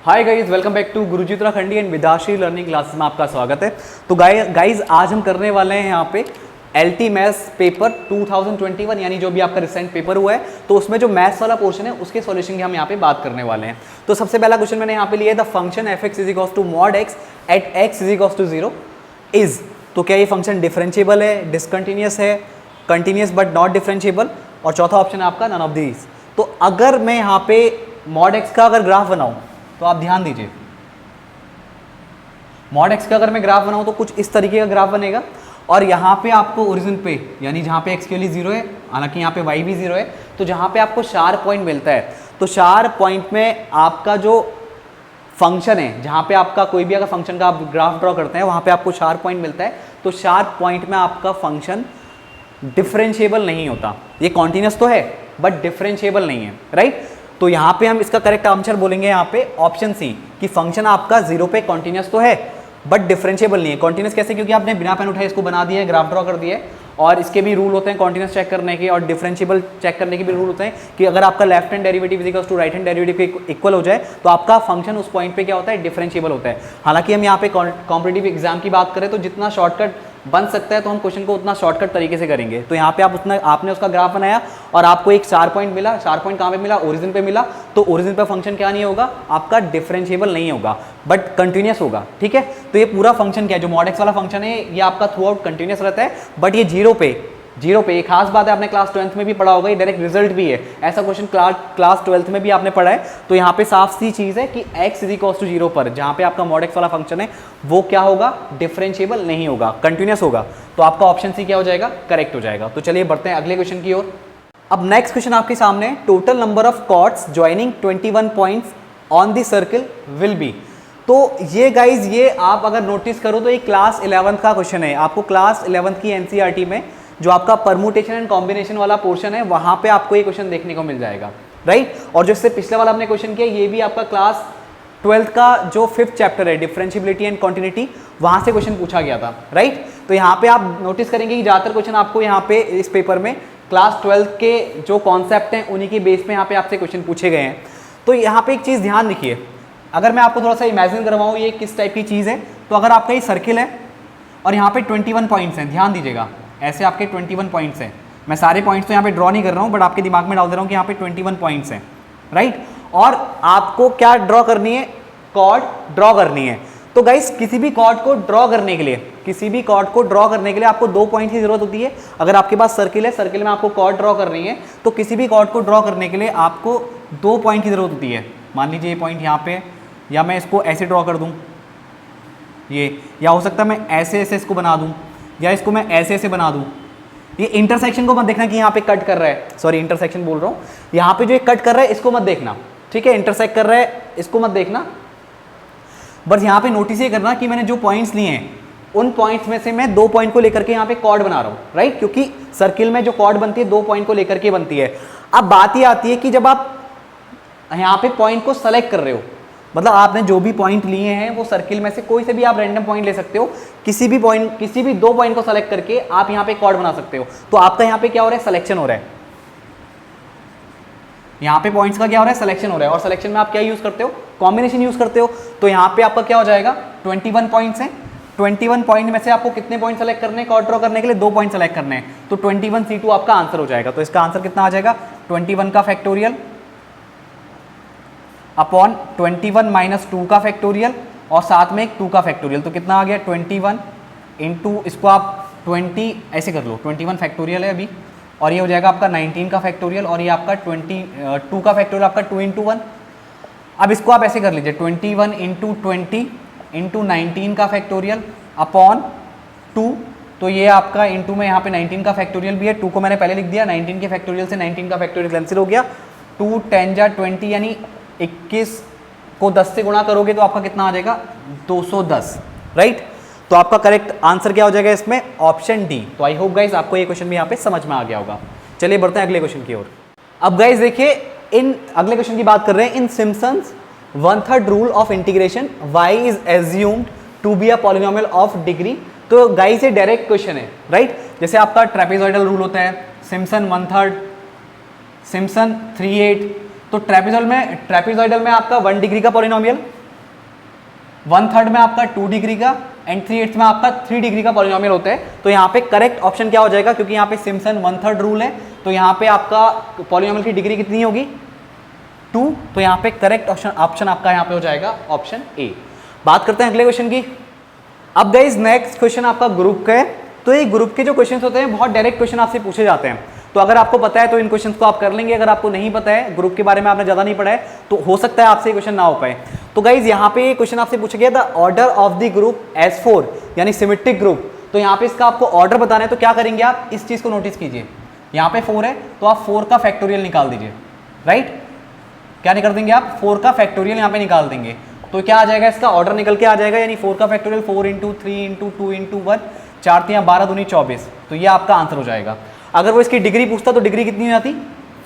Hi guys, welcome back to Guruji Uttarakhandi and Vidashri learning classes में आपका स्वागत है। तो गाइज आज हम करने वाले हैं यहाँ पे एलटी मैथ्स पेपर 2021 यानी जो भी आपका रिसेंट पेपर हुआ है, तो उसमें जो मैथ्स वाला पोर्शन है उसके सॉल्यूशन की हम यहाँ पे बात करने वाले हैं। तो सबसे पहला क्वेश्चन मैंने यहाँ पे लिया है, the function f x is equals to mod x at x is equals to 0 is. तो क्या ये फंक्शन डिफरेंशिएबल है, डिसकंटिन्यूस है, कंटिन्यूस बट नॉट डिफरेंशिएबल, और चौथा ऑप्शन है आपका नन ऑफ दीज। तो अगर मैं यहाँ पे मॉड एक्स का अगर ग्राफ बनाऊँ तो आप ध्यान दीजिए, मॉड एक्स का अगर मैं ग्राफ बनाऊं तो कुछ इस तरीके का ग्राफ बनेगा, और यहाँ पे आपको ओरिजिन पे यानी जहाँ पे एक्स के लिए 0 है, हालांकि यहाँ पे वाई भी 0 है, तो जहाँ पे आपको शार्प पॉइंट मिलता है, तो शार्प पॉइंट में आपका जो फंक्शन है, जहाँ पे आपका कोई भी अगर फंक्शन का आप ग्राफ ड्रॉ करते हैं वहाँ पे आपको शार्प पॉइंट मिलता है, तो शार्प पॉइंट में आपका फंक्शन डिफरेंशिएबल नहीं होता। ये कॉन्टिन्यूस तो है बट डिफरेंशिएबल नहीं है, राइट। तो यहाँ पे हम इसका करेक्ट आंसर बोलेंगे यहाँ पे ऑप्शन सी कि फंक्शन आपका 0 पे कॉन्टिन्यूस तो है बट डिफरेंशिएबल नहीं है। कॉन्टिन्यूस कैसे? क्योंकि आपने बिना पेन उठाए इसको बना दिया है, ग्राफ ड्रॉ कर दिया है, और इसके भी रूल होते हैं कॉन्टिन्यूस चेक करने के और डिफरेंशिएबल चेक करने के भी रूल होते हैं कि अगर आपका left hand derivative is equals to right hand derivative के इक्वल हो जाए तो आपका फंक्शन उस पॉइंट पे क्या होता है, डिफरेंशिएबल होता है। हालांकि हम यहाँ पे कॉम्पिटिटिव एग्जाम की बात करें तो जितना शॉर्टकट बन सकता है तो हम क्वेश्चन को उतना शॉर्टकट तरीके से करेंगे। तो यहाँ पे आपने उसका ग्राफ बनाया और आपको एक शार्प पॉइंट मिला। शार्प पॉइंट कहाँ पे मिला? ओरिजिन पे मिला। तो ओरिजिन पे फंक्शन क्या नहीं होगा आपका, डिफरेंशिएबल नहीं होगा बट कंटिन्यूस होगा, ठीक है। तो ये पूरा फंक्शन क्या है, जो मॉड एक्स वाला फंक्शन है ये आपका थ्रू आउट कंटिन्यूस रहता है, बट ये 0 पे एक खास बात है, आपने क्लास 12th में भी पढ़ा होगा, ये डायरेक्ट रिजल्ट भी है, ऐसा क्वेश्चन क्लास 12th में भी आपने पढ़ा है। तो यहाँ पे साफ सी चीज़ है कि x इज इक्वल्स टू 0 पर जहाँ पे आपका मॉड एक्स वाला फंक्शन है वो क्या होगा, डिफरेंशिएबल नहीं होगा, कंटिन्यूस होगा। तो आपका ऑप्शन सी क्या हो जाएगा, करेक्ट हो जाएगा। तो चलिए बढ़ते हैं अगले क्वेश्चन की ओर। अब नेक्स्ट क्वेश्चन आपके सामने, total number of chords joining 21 points on the circle will be. तो ये गाइज ये आप अगर नोटिस करो तो ये क्लास 11th का क्वेश्चन है। आपको क्लास 11th की एनसीईआरटी में जो आपका परमुटेशन एंड कॉम्बिनेशन वाला पोर्शन है वहां पे आपको ये क्वेश्चन देखने को मिल जाएगा, राइट। और जो इससे पिछले वाला आपने क्वेश्चन किया ये भी आपका क्लास 12th का जो 5th चैप्टर है डिफरेंशिएबिलिटी एंड कॉन्टिन्यूटी, वहां से क्वेश्चन पूछा गया था, राइट। तो यहाँ पे आप नोटिस करेंगे कि ज़्यादातर क्वेश्चन आपको यहाँ पे इस पेपर में क्लास 12th के जो कॉन्सेप्ट हैं उन्हीं के बेस पे यहाँ पे आपसे क्वेश्चन पूछे गए हैं। तो यहाँ पे एक चीज़ ध्यान रखिए, अगर मैं आपको थोड़ा सा इमेजिन करवाऊँ ये किस टाइप की चीज़ है, तो अगर आपका ये सर्किल है और यहाँ पे 21 पॉइंट्स हैं, ध्यान दीजिएगा, ऐसे आपके 21 पॉइंट्स हैं। मैं सारे पॉइंट्स तो यहाँ पे ड्रॉ नहीं कर रहा हूँ बट आपके दिमाग में डाल दे रहा हूँ कि यहाँ पे 21 पॉइंट्स हैं, राइट। और आपको क्या ड्रॉ करनी है, कॉर्ड ड्रॉ करनी है। तो गाइस किसी भी कॉर्ड को ड्रॉ करने के लिए आपको 2 पॉइंट की जरूरत होती है। अगर आपके पास सर्किल है, सर्किल में आपको कॉर्ड ड्रॉ करनी है, तो किसी भी कॉर्ड को ड्रॉ करने के लिए आपको 2 पॉइंट की जरूरत होती है। मान लीजिए ये पॉइंट यहाँ पे, या मैं इसको ऐसे ड्रॉ कर दूँ ये, या हो सकता है मैं ऐसे ऐसे इसको बना दूँ, या इसको मैं ऐसे ऐसे बना दूं। ये इंटरसेक्शन को मत देखना कि यहाँ पे कट कर रहा है, सॉरी इंटरसेक्शन बोल रहा हूँ, यहाँ पे जो कट कर रहा है इसको मत देखना, ठीक है। इंटरसेक्ट कर रहा है इसको मत देखना, बस यहाँ पे नोटिस ये करना कि मैंने जो पॉइंट्स लिए हैं उन पॉइंट्स में से मैं 2 पॉइंट को लेकर के यहाँ पे कॉर्ड बना रहा हूँ, राइट। क्योंकि सर्किल में जो कॉर्ड बनती है 2 पॉइंट को लेकर के बनती है। अब बात ये आती है कि जब आप यहाँ पे पॉइंट को सेलेक्ट कर रहे हो, मतलब आपने जो भी पॉइंट लिए हैं वो सर्किल में से कोई से भी आप रैंडम पॉइंट ले सकते हो, किसी भी 2 पॉइंट को सेलेक्ट करके आप यहाँ पे कॉर्ड बना सकते हो। तो आपका यहाँ पे क्या हो रहा है, सिलेक्शन हो रहा है, यहाँ पे पॉइंट्स का क्या हो रहा है, सिलेक्शन हो रहा है। और सिलेक्शन में आप क्या यूज करते हो, कॉम्बिनेशन यूज करते हो। तो यहाँ पे आपका क्या हो जाएगा, 21 पॉइंट्स हैं, 21 पॉइंट में से आपको कितने पॉइंट सेलेक्ट करने हैं, कॉर्ड ड्रॉ करने के लिए 2 पॉइंट सेलेक्ट करने हैं। तो 21C2 आपका आंसर हो जाएगा। तो इसका आंसर कितना आ जाएगा, 21 का फैक्टोरियल अपॉन 21 माइनस 2 का फैक्टोरियल और साथ में एक 2 का फैक्टोरियल। तो कितना आ गया, 21 इंटू, इसको आप 20 ऐसे कर लो, 21 फैक्टोरियल है अभी, और ये हो जाएगा आपका 19 का फैक्टोरियल, और ये आपका 2 का फैक्टोरियल आपका 2 इंटू 1। अब इसको आप ऐसे कर लीजिए, 21 इंटू 20 इंटू 19 का फैक्टोरियल अपॉन 2। तो ये आपका इंटू में यहाँ पे 19 का फैक्टोरियल भी है, 2 को मैंने पहले लिख दिया, 19 के फैक्टोरियल से 19 का फैक्टोरियल कैंसिल हो गया। 2 10 जा 20 यानी 21 को 10 से गुणा करोगे तो आपका कितना आ जाएगा, 210, राइट। तो आपका करेक्ट आंसर क्या हो जाएगा इसमें, ऑप्शन डी। तो आई होप गाइज आपको ये क्वेश्चन भी यहाँ पे समझ में आ गया होगा। चलिए बढ़ते हैं अगले क्वेश्चन की ओर। अब गाइज देखिए, इन अगले क्वेश्चन की बात कर रहे हैं, in Simpson's 1/3 rule of integration y is assumed to be a polynomial of degree. तो गाइज ये डायरेक्ट क्वेश्चन है, राइट। जैसे आपका ट्रेपेजॉइडल रूल होता है, सिम्पसन 1/3, सिम्पसन 3/8, तो ट्रेपेजॉइडल में आपका 1 डिग्री का पॉलिनोमियल, 1/3 में आपका 2 डिग्री का एंड 3/8 में आपका 3 डिग्री का पॉलिनोमियल होता है। तो यहाँ पे करेक्ट ऑप्शन क्या हो जाएगा, क्योंकि यहाँ पे सिम्पसन 1/3 रूल है, तो यहाँ पे आपका पॉलिनोमियल की डिग्री कितनी होगी 2। तो यहाँ पे करेक्ट ऑप्शन आपका यहाँ पे हो जाएगा ऑप्शन ए। बात करते हैं अगले क्वेश्चन की। अब गाइस नेक्स्ट क्वेश्चन आपका ग्रुप का है। तो ये ग्रुप के जो क्वेश्चन होते हैं बहुत डायरेक्ट क्वेश्चन आपसे पूछे जाते हैं। तो अगर आपको पता है तो इन क्वेश्चंस को आप कर लेंगे, अगर आपको नहीं पता है, ग्रुप के बारे में आपने ज़्यादा नहीं पढ़ा है, तो हो सकता है आपसे ये क्वेश्चन ना हो पाए। तो गाइज यहाँ पे ये क्वेश्चन आपसे पूछा गया the order of the group S4 यानी सिमेट्रिक ग्रुप। तो यहाँ पे इसका आपको ऑर्डर बताना है, तो क्या करेंगे आप इस चीज़ को नोटिस कीजिए, यहाँ पे 4 है तो आप 4 का फैक्टोरियल निकाल दीजिए, राइट। क्या निकाल देंगे आप 4 का फैक्टोरियल यहाँ पे निकाल देंगे, तो क्या आ जाएगा इसका ऑर्डर निकल के आ जाएगा, यानी 4 का फैक्टोरियल 4 × 3 × 2 × 1 4 × 12 दूनी 24। तो ये आपका आंसर हो जाएगा। अगर वो इसकी डिग्री पूछता तो डिग्री कितनी हो जाती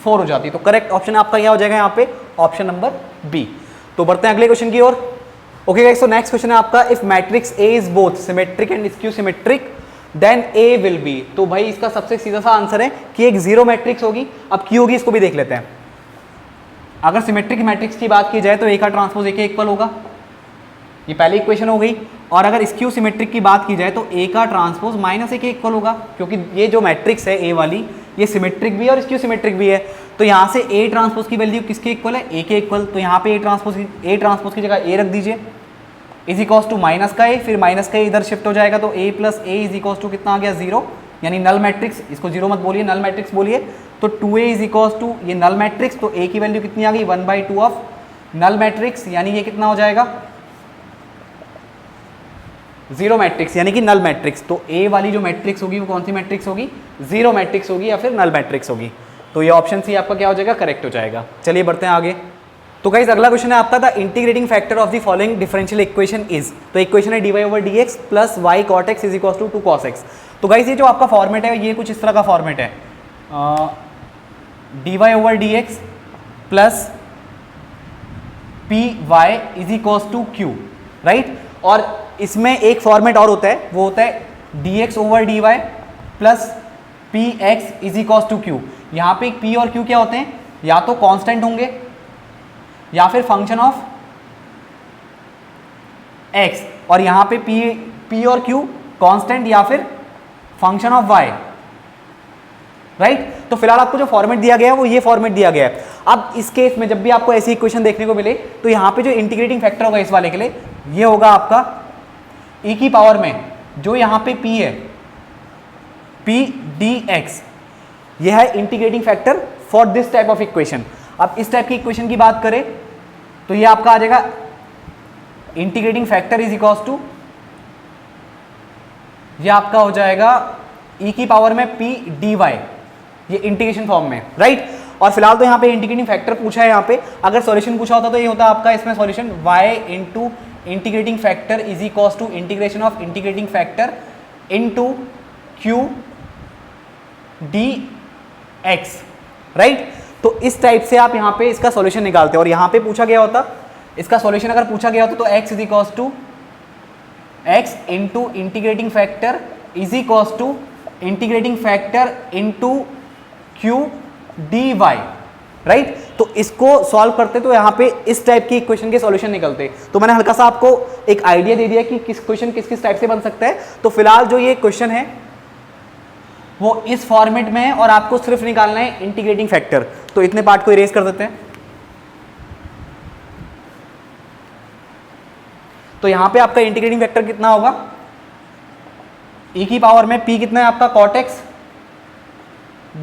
4 हो जाती। तो करेक्ट ऑप्शन आपका क्या हो जाएगा यहाँ पे ऑप्शन नंबर बी। तो बढ़ते हैं अगले क्वेश्चन की ओर। Okay guys, so next question है आपका if matrix A is both symmetric and skew symmetric then A will be. तो भाई इसका सबसे सीधा सा आंसर है कि एक जीरो मैट्रिक्स होगी। अब क्यों होगी इसको भी देख लेते हैं। अगर सिमेट्रिक मैट्रिक्स की बात की जाए तो ए का ट्रांसपोज ए के इक्वल होगा, ये पहली इक्वेशन हो गई। और अगर स्क्यू सिमेट्रिक की बात की जाए तो ए का ट्रांसपोज -a के इक्वल होगा, क्योंकि ये जो मैट्रिक्स है ए वाली ये सिमेट्रिक भी है और स्क्यू सिमेट्रिक भी है। तो यहाँ से ए ट्रांसपोज की वैल्यू किसके इक्वल है, ए के इक्वल। तो यहाँ पे ए ट्रांसपोज की जगह ए रख दीजिए, इज इक्वल्स टू माइनस का ए, फिर माइनस का ए इधर शिफ्ट हो जाएगा, तो a + a is equals to कितना आ गया 0, यानी नल मैट्रिक्स। इसको जीरो मत बोलिए, नल मैट्रिक्स बोलिए। तो 2a इज इक्वल्स टू ये नल मैट्रिक्स, तो a की वैल्यू कितनी आ गई 1/2 ऑफ नल मैट्रिक्स, यानी ये कितना हो जाएगा जीरो मैट्रिक्स, यानी कि नल मैट्रिक्स। तो ए वाली जो मैट्रिक्स होगी वो कौन सी मैट्रिक्स होगी, जीरो मैट्रिक्स होगी या फिर नल मैट्रिक्स होगी। तो ये ऑप्शन सी आपका क्या हो जाएगा, करेक्ट हो जाएगा। चलिए बढ़ते हैं आगे। तो गाइस अगला क्वेश्चन है आपका the integrating factor of the following differential equation is. तो इक्वेशन है dy/dx + y cot x = 2 cos x। तो गाइस ये जो आपका फॉर्मेट है ये कुछ इस तरह का फॉर्मेट है, dy/dx + py = q, राइट। और इसमें एक फॉर्मेट और होता है, वो होता है dx/dy + px = q। यहाँ पे p और q क्या होते हैं, या तो कांस्टेंट होंगे या फिर फंक्शन ऑफ x, और यहाँ पे p और q कांस्टेंट या फिर फंक्शन ऑफ y, राइट। तो फिलहाल आपको जो फॉर्मेट दिया गया है वो ये फॉर्मेट दिया गया है। अब इस केस में जब भी आपको ऐसी इक्वेशन देखने को मिले तो यहाँ पे जो इंटीग्रेटिंग फैक्टर होगा इस वाले के लिए ये होगा आपका e की पावर में जो यहाँ पे p है p dx, ये है integrating factor for this type of equation. अब इस टाइप की इक्वेशन की बात करें तो ये आपका आ जाएगा integrating factor is equals to, ये आपका हो जाएगा e की पावर में p dy, ये इंटीग्रेशन फॉर्म में, राइट। और फिलहाल तो यहाँ पे इंटीग्रेटिंग फैक्टर पूछा है। यहाँ पे अगर सॉल्यूशन पूछा होता तो ये होता आपका इसमें solution y into integrating factor is equals to integration of integrating factor into q dx, right. तो इस टाइप से आप यहाँ पे इसका सॉल्यूशन निकालते हैं। और यहाँ पे पूछा गया होता इसका सॉल्यूशन अगर पूछा गया होता तो x is equals to x into integrating factor is equals to integrating factor into q dy, right. तो इसको सॉल्व करते तो यहाँ पे इस टाइप की इक्वेशन के सॉल्यूशन निकलते। तो मैंने हल्का सा आपको एक आइडिया दे दिया कि किस क्वेश्चन किस किस टाइप से बन सकता है। तो फिलहाल जो ये क्वेश्चन है वो इस फॉर्मेट में है और आपको सिर्फ निकालना है इंटीग्रेटिंग फैक्टर। तो इतने पार्ट को इरेज कर देते हैं। तो यहां पे आपका इंटीग्रेटिंग फैक्टर कितना होगा, e की पावर में p कितना है आपका cot x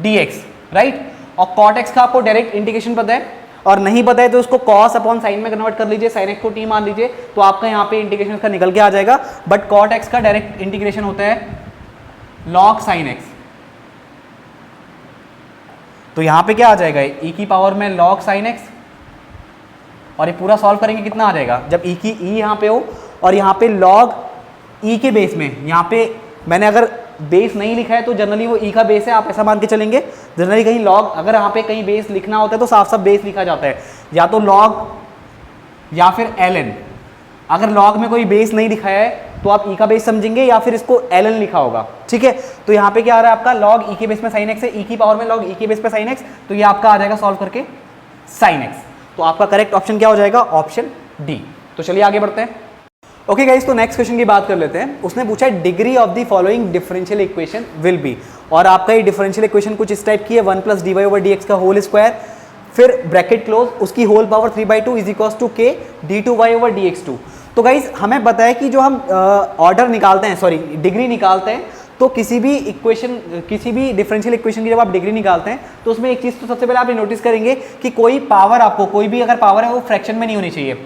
dx, राइट। और cot x का आपको डायरेक्ट इंटीग्रेशन पता है, और नहीं पता है तो उसको cos अपॉन साइन में कन्वर्ट कर लीजिए, sin x को t मान लीजिए, तो आपका यहाँ पे इंटीग्रेशन का निकल के आ जाएगा। बट cot x का डायरेक्ट इंटीग्रेशन होता है log sin x। तो यहाँ पे क्या आ जाएगा, e की पावर में log sin x, और ये पूरा सॉल्व करेंगे कितना आ जाएगा, जब e की e यहाँ पे हो और यहाँ पे log e के बेस में, यहाँ पे मैंने अगर बेस नहीं लिखा है तो जनरली वो e का बेस है, आप ऐसा मान के चलेंगे। जनरली कहीं log अगर यहाँ पे कहीं बेस लिखना होता है तो साफ साफ बेस लिखा जाता है, या तो log या फिर ln। अगर log में कोई बेस नहीं लिखा है तो आप e का बेस समझेंगे या फिर इसको ln लिखा होगा, ठीक है। तो यहाँ पे क्या आ रहा है आपका log e के बेस में sin x है, e की पावर में log e के बेस पे sin x, तो ये आपका आ जाएगा सॉल्व करके साइन एक्स। तो आपका करेक्ट ऑप्शन क्या हो जाएगा? Option D. तो चलिए आगे बढ़ते हैं। ओके गाइस, तो नेक्स्ट क्वेश्चन की बात कर लेते हैं। उसने पूछा है degree of the following differential equation will B, और आपका ये डिफरेंशियल इक्वेशन कुछ इस टाइप की है, 1 + dy/dx का होल स्क्वायर, फिर ब्रैकेट क्लोज, उसकी whole power 3/2 is equals to k d2y/dx2। तो गाइस हमें पता है कि जो हम ऑर्डर निकालते हैं, सॉरी डिग्री निकालते हैं, तो किसी भी इक्वेशन, किसी भी डिफरेंशियल इक्वेशन की जब आप डिग्री निकालते हैं तो उसमें एक चीज़ तो सबसे पहले आप नोटिस करेंगे कि कोई पावर, आपको कोई भी अगर पावर है वो फ्रैक्शन में नहीं होनी चाहिए।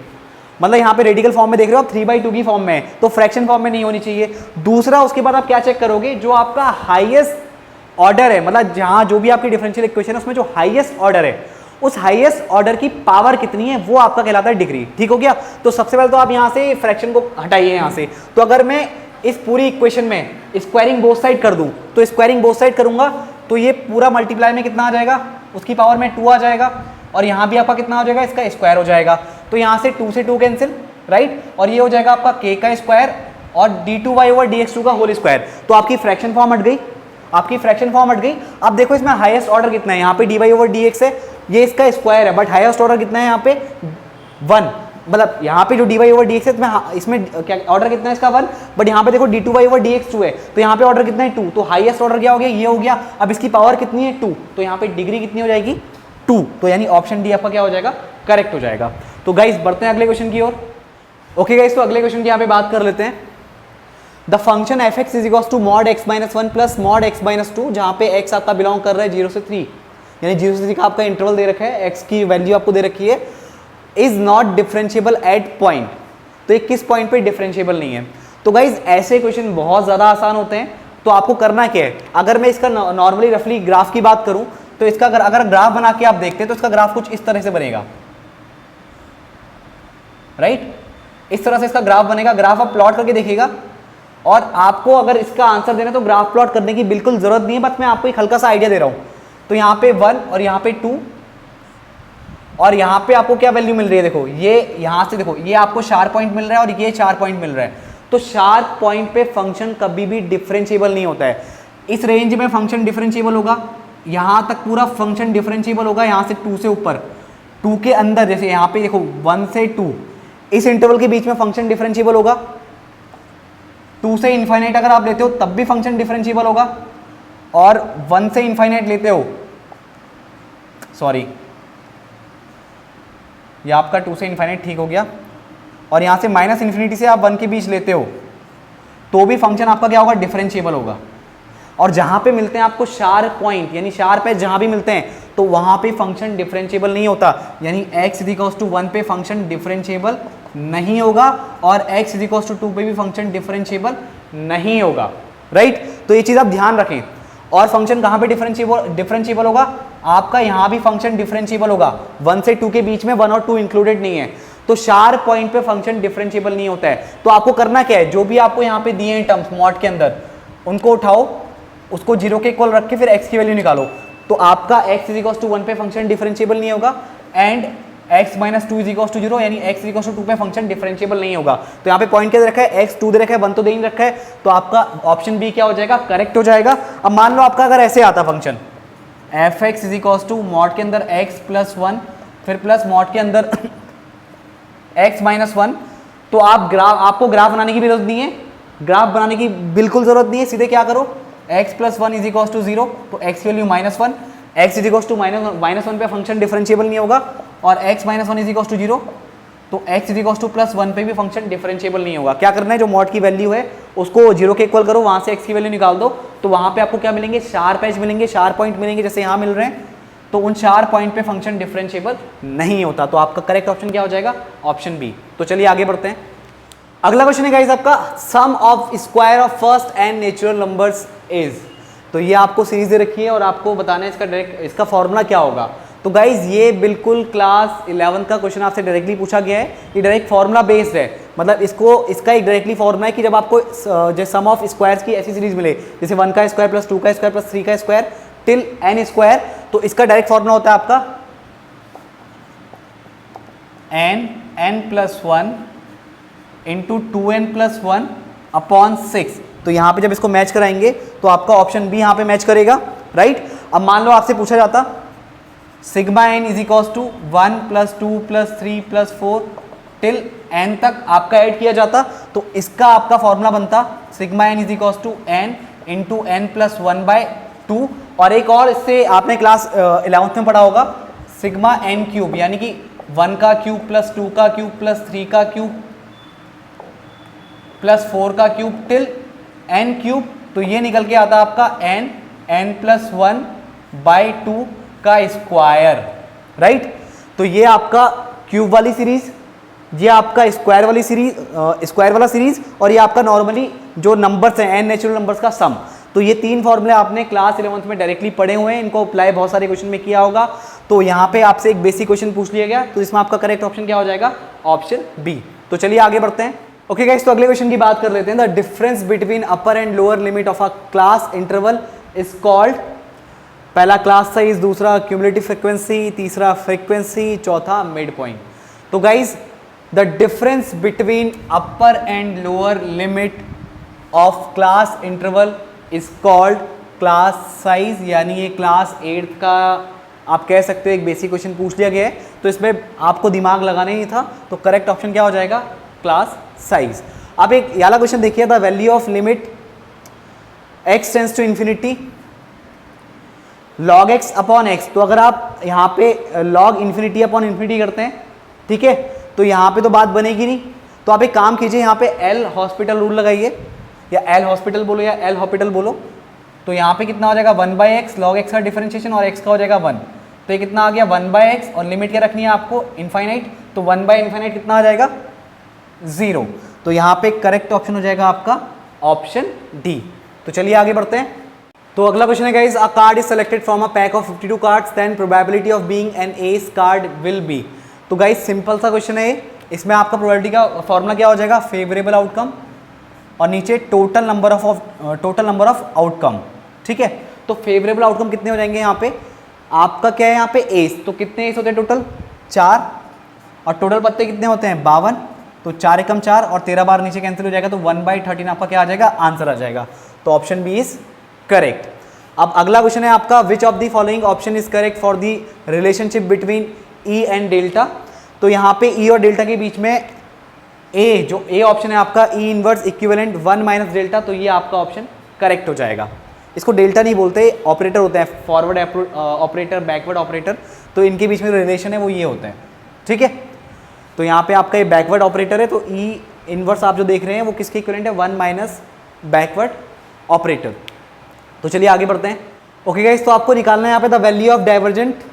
मतलब यहाँ पे रेडिकल फॉर्म में देख रहे हो आप 3/2 की फॉर्म में है, तो फ्रैक्शन फॉर्म में नहीं होनी चाहिए। दूसरा, उसके बाद आप क्या चेक करोगे, जो आपका हाईएस्ट ऑर्डर है, मतलब जहाँ जो भी आपकी डिफरेंशियल इक्वेशन है उसमें जो हाईएस्ट ऑर्डर है, उस हाईएस्ट ऑर्डर की पावर कितनी है वो आपका कहलाता है डिग्री। ठीक हो गया? तो सबसे पहले तो आप यहाँ से फ्रैक्शन को हटाइए यहाँ से। तो अगर मैं इस पूरी इक्वेशन में स्क्वायरिंग बोथ साइड कर दूं, तो स्क्वायरिंग बोथ साइड करूंगा तो ये पूरा मल्टीप्लाई में कितना आ जाएगा, उसकी पावर में 2 आ जाएगा, और यहाँ भी आपका कितना हो जाएगा, इसका स्क्वायर हो जाएगा। तो यहाँ से 2 से 2 कैंसिल, राइट, और ये हो जाएगा आपका k का स्क्वायर और d2y/dx2 का होल स्क्वायर। तो आपकी फ्रैक्शन फॉर्म हट गई, आपकी फ्रैक्शन फॉर्म हट गई। अब देखो इसमें हाईएस्ट ऑर्डर कितना है, यहाँ पे dy/dx है, ये इसका स्क्वायर है, बट हाईएस्ट ऑर्डर कितना है यहाँ पे 1, मतलब यहाँ पे जो dy/dx है इसमें क्या ऑर्डर कितना है इसका 1, बट यहाँ पे देखो d2y/dx2 है, तो यहाँ पे ऑर्डर कितना है 2, तो हाईएस्ट ऑर्डर क्या हो गया, ये हो गया। अब इसकी पावर कितनी है 2, तो यहाँ पे डिग्री कितनी हो जाएगी 2, तो यानी ऑप्शन डी आपका क्या हो जाएगा, करेक्ट हो जाएगा। तो गाइस बढ़ते हैं अगले क्वेश्चन की ओर। ओके गाइस, तो अगले क्वेश्चन की यहाँ पे बात कर लेते हैं। The function f(x) is equals to mod x - 1 plus mod x - 2, जहाँ पे x आपका बिलोंग कर रहा है 0 से 3, यानी 0 से 3 का आपका इंटरवल दे रखा है, x की वैल्यू आपको दे रखी है, is not differentiable eight point. तो ये किस पॉइंट पे डिफरेंशिएबल नहीं है? तो गाइज ऐसे क्वेश्चन बहुत ज़्यादा आसान होते हैं। तो आपको करना क्या है, अगर मैं इसका नॉर्मली रफली ग्राफ की बात करूं तो इसका अगर ग्राफ बना के आप देखते हैं तो इसका ग्राफ कुछ इस तरह से बनेगा, राइट, इस तरह से इसका ग्राफ बनेगा। ग्राफ आप प्लॉट करके देखिएगा, और आपको अगर इसका आंसर देना तो ग्राफ प्लॉट करने की बिल्कुल जरूरत नहीं है, बस मैं आपको एक हल्का सा आइडिया दे रहा हूं। तो यहाँ पे 1 और यहाँ पे 2, और यहाँ पे आपको क्या वैल्यू मिल रही है, देखो ये यहाँ से देखो ये आपको शार्प पॉइंट मिल रहा है और ये 4 पॉइंट मिल रहा है। तो शार्प पॉइंट पे फंक्शन कभी भी डिफरेंशिएबल नहीं होता है। इस रेंज में फंक्शन डिफरेंशिएबल होगा, यहाँ तक पूरा फंक्शन डिफरेंशिएबल होगा, यहाँ से 2 से ऊपर, 2 के अंदर, जैसे यहाँ पे देखो 1 से 2, इस इंटरवल के बीच में फंक्शन डिफरेंशिएबल होगा। 2 से इनफाइनाइट अगर आप लेते हो तब भी फंक्शन डिफरेंशिएबल होगा, और 1 से इनफाइनाइट लेते हो, सॉरी ये आपका 2 से इनफाइनाइट ठीक हो गया, और यहाँ से -∞ से आप 1 के बीच लेते हो तो भी फंक्शन आपका क्या होगा, डिफरेंशिएबल होगा। और जहाँ पे मिलते हैं आपको शार्प पॉइंट, यानी शार्प है जहाँ भी मिलते हैं, तो वहाँ पे फंक्शन डिफरेंशिएबल नहीं होता, यानी x = 1 पे फंक्शन डिफरेंशिएबल नहीं होगा, और x = 2 पे भी फंक्शन डिफरेंशिएबल नहीं होगा, राइट। तो ये चीज़ आप ध्यान रखें। और फंक्शन कहाँ पे डिफरेंशिएबल होगा, आपका यहाँ भी फंक्शन डिफरेंशिएबल होगा, 1 से 2 के बीच में 1 और 2 इंक्लूडेड नहीं है, तो शार्प पॉइंट पे फंक्शन डिफरेंशिएबल नहीं होता है। तो आपको करना क्या है, जो भी आपको यहाँ पे दिए हैं टर्म्स मॉड के अंदर, उनको उठाओ, उसको 0 के इक्वल रख के फिर x की वैल्यू निकालो, तो आपका x = 1 पे फंक्शन डिफरेंशिएबल नहीं होगा, एंड x - 2 = 0, यानी x = 2 पे फंक्शन डिफरेंशिएबल नहीं होगा। तो यहाँ पे पॉइंट क्या दे रखा है, x 2 दे रखा है, 1 तो दे नहीं रखा है, तो आपका ऑप्शन बी क्या हो जाएगा, करेक्ट हो जाएगा। अब मान लो आपका अगर ऐसे आता फंक्शन f(x) = मॉड के अंदर x + 1 फिर प्लस मॉड के अंदर x - 1, तो आपको ग्राफ बनाने की भी जरूरत नहीं है, ग्राफ बनाने की बिल्कुल जरूरत नहीं है, सीधे क्या करो, x + 1 = 0, तो x वैल्यू -1, x = -1 पे फंक्शन डिफरेंशिएबल नहीं होगा, और x - 1 = 0, तो x = +1 पे भी फंक्शन डिफरेंशिएबल नहीं होगा। क्या करना है, जो मॉड की वैल्यू है उसको 0 के इक्वल करो, वहाँ से x की वैल्यू निकाल दो, तो वहाँ पे आपको क्या मिलेंगे, शार्प एज मिलेंगे, शार्प पॉइंट मिलेंगे, जैसे यहाँ मिल रहे हैं, तो उन शार्प पॉइंट पे फंक्शन डिफरेंशिएबल नहीं होता। तो आपका करेक्ट ऑप्शन क्या हो जाएगा, ऑप्शन बी। तो चलिए आगे बढ़ते हैं। अगला क्वेश्चन है गाइस आपका, sum of square of first and natural numbers is. तो ये आपको सीरीज दे रखी है और आपको बताना है इसका फॉर्मूला क्या होगा। तो गाइज ये बिल्कुल क्लास 11 का क्वेश्चन आपसे डायरेक्टली पूछा गया है, ये डायरेक्ट फॉर्मूला बेस्ड है, मतलब इसका एक डायरेक्टली फॉर्मूला है कि जब आपको जो सम ऑफ स्क्वायर्स की ऐसी सीरीज मिले, जैसे 1 का स्क्वायर + 2 का स्क्वायर + 3 का स्क्वायर टिल n स्क्वायर, तो इसका डायरेक्ट फॉर्मूला होता है आपका n + 1 × 2n + 1 अपॉन 6। तो यहाँ पे जब इसको मैच कराएंगे तो आपका ऑप्शन बी यहाँ पे मैच करेगा, राइट। अब मान लो आपसे पूछा जाता sigma n is equals to 1 + 2 + 3 + 4 till n तक आपका ऐड किया जाता, तो इसका आपका फॉर्मूला बनता sigma n is equals to n into n plus 1/2। और एक और इससे आपने क्लास 11th में पढ़ा होगा, सिग्मा एन क्यूब, यानी कि 1 का क्यूब प्लस 2 का क्यूब प्लस 3 का क्यूब प्लस 4 का क्यूब टिल एन क्यूब। तो ये निकल के आता आपका एन प्लस 1/2 का स्क्वायर, राइट। तो ये आपका क्यूब वाली सीरीज, ये आपका स्क्वायर वाली सीरीज, स्क्वायर वाला सीरीज, और ये आपका नॉर्मली जो नंबर्स हैं एन नेचुरल नंबर्स का सम। तो ये 3 फॉर्मूले आपने क्लास 11th में डायरेक्टली पढ़े हुए हैं, इनको अप्लाई बहुत सारे क्वेश्चन में किया होगा। तो यहाँ पे आपसे एक बेसिक क्वेश्चन पूछ लिया गया, तो इसमें आपका करेक्ट ऑप्शन क्या हो जाएगा? Option B. तो चलिए आगे बढ़ते हैं। ओके गाइस, तो अगले क्वेश्चन की बात कर लेते हैं। The difference between upper and lower limit of a class interval is called, पहला क्लास साइज, दूसरा क्यूमुलेटिव फ्रीक्वेंसी, तीसरा फ्रीक्वेंसी, चौथा मिड पॉइंट। तो guys the difference between upper and lower limit of class interval is called class size, यानी ये class 8th का आप कह सकते हो एक बेसिक क्वेश्चन पूछ लिया गया है, तो इसमें आपको दिमाग लगाना ही था। तो करेक्ट ऑप्शन क्या हो जाएगा? Class size. अब एक वाला क्वेश्चन देखिए, the value of limit x tends to infinity log x upon x। तो अगर आप यहाँ पे log इंफिनिटी अपॉन इंफिनिटी करते हैं, ठीक है, तो यहाँ पे तो बात बनेगी नहीं। तो आप एक काम कीजिए, यहाँ पे एल हॉस्पिटल रूल लगाइए, या एल हॉस्पिटल बोलो या एल हॉस्पिटल बोलो। तो यहाँ पे कितना हो जाएगा? 1/x, log x का डिफरेंशिएशन और x का हो जाएगा 1। तो ये कितना आ गया? 1/x, और लिमिट क्या रखनी है आपको? इनफाइनाइट। तो 1/∞ कितना आ जाएगा? 0। तो यहाँ पे करेक्ट ऑप्शन हो जाएगा आपका ऑप्शन डी। तो चलिए आगे बढ़ते हैं। तो अगला क्वेश्चन है guys, a card is selected from a pack of 52 cards, then probability of being an ace card will be. तो गाइस सिंपल सा क्वेश्चन है, इसमें आपका प्रोबेबिलिटी का फॉर्मूला क्या हो जाएगा? फेवरेबल आउटकम, और नीचे टोटल नंबर ऑफ आउटकम, ठीक है। तो फेवरेबल आउटकम कितने हो जाएंगे यहाँ पे? आपका क्या है यहाँ पे? एस। तो कितने एस होते हैं टोटल? 4, और टोटल पत्ते कितने होते हैं? 52। तो 4 एकम 4, और 13 बार नीचे कैंसिल हो जाएगा, तो 1/13 आपका क्या आ जाएगा? आंसर आ जाएगा। तो ऑप्शन बी इज करेक्ट। अब अगला क्वेश्चन है आपका, विच of the following option is correct for the relationship between E and delta. तो यहाँ पे ई और डेल्टा के बीच में ए, जो ए ऑप्शन है आपका, ई इनवर्स इक्विवेलेंट 1 माइनस डेल्टा, तो ये आपका ऑप्शन करेक्ट हो जाएगा। इसको डेल्टा नहीं बोलते, ऑपरेटर होते हैं, फॉरवर्ड ऑपरेटर, बैकवर्ड ऑपरेटर। तो इनके बीच में जो रिलेशन है वो ये होता है, ठीक है। तो यहाँ पे आपका ये बैकवर्ड ऑपरेटर है, तो ई इनवर्स आप जो देख रहे हैं वो किसके इक्विवेलेंट है? 1 माइनस बैकवर्ड ऑपरेटर। तो चलिए आगे बढ़ते हैं। ओके गाइस, तो आपको निकालना है यहाँ पे the value of divergent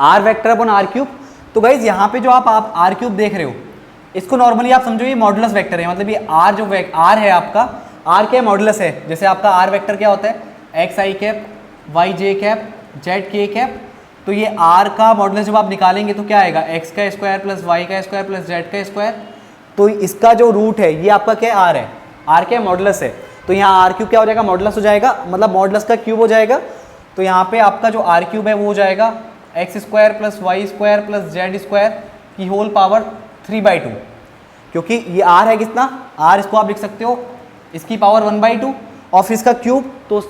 r vector upon r cube. तो गाइस यहाँ पे जो आप आर क्यूब देख रहे हो, इसको नॉर्मली आप समझो ये मॉडुलस वेक्टर है, मतलब ये आर जो आर है आपका, आर क्या मॉडुलस है। जैसे आपका आर वेक्टर क्या होता है? X i cap, y j cap, z k cap. तो ये आर का मॉडुलस जब आप निकालेंगे तो क्या आएगा? एक्स का स्क्वायर प्लस वाई का स्क्वायर प्लस जेड का स्क्वायर। तो इसका जो रूट है ये आपका क्या? आर है। आर क्या? मॉडुलस है। तो यहाँ आर क्यूब क्या हो जाएगा? मॉडुलस हो जाएगा, मतलब मॉडुलस का क्यूब हो जाएगा। तो यहाँ पे आपका जो आर क्यूब है वो हो जाएगा x square plus y square plus z square की होल पावर 3/2, क्योंकि ये आर है कितना? आर, इसको आप लिख सकते हो इसकी पावर 1/2, और फिर इसका क्यूब, तो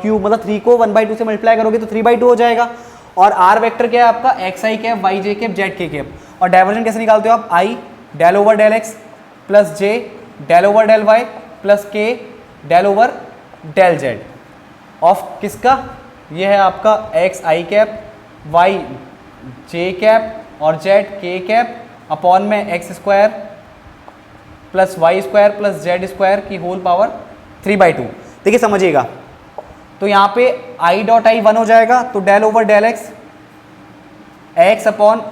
क्यूब मतलब 3 को 1/2 से मल्टीप्लाई करोगे तो 3/2 हो जाएगा। और आर वेक्टर क्या है आपका? X i cap, y j cap, z k cap. और डाइवर्जेंट कैसे निकालते हो आप? I del over del x plus j del over del y plus k del over del z of किसका? ये है आपका x i cap, y j cap और जेड के कैप अपॉन में x square plus y square plus z square की whole power 3/2। देखिए समझिएगा, तो यहाँ पे आई डॉट आई 1 हो जाएगा, तो del over del x, x upon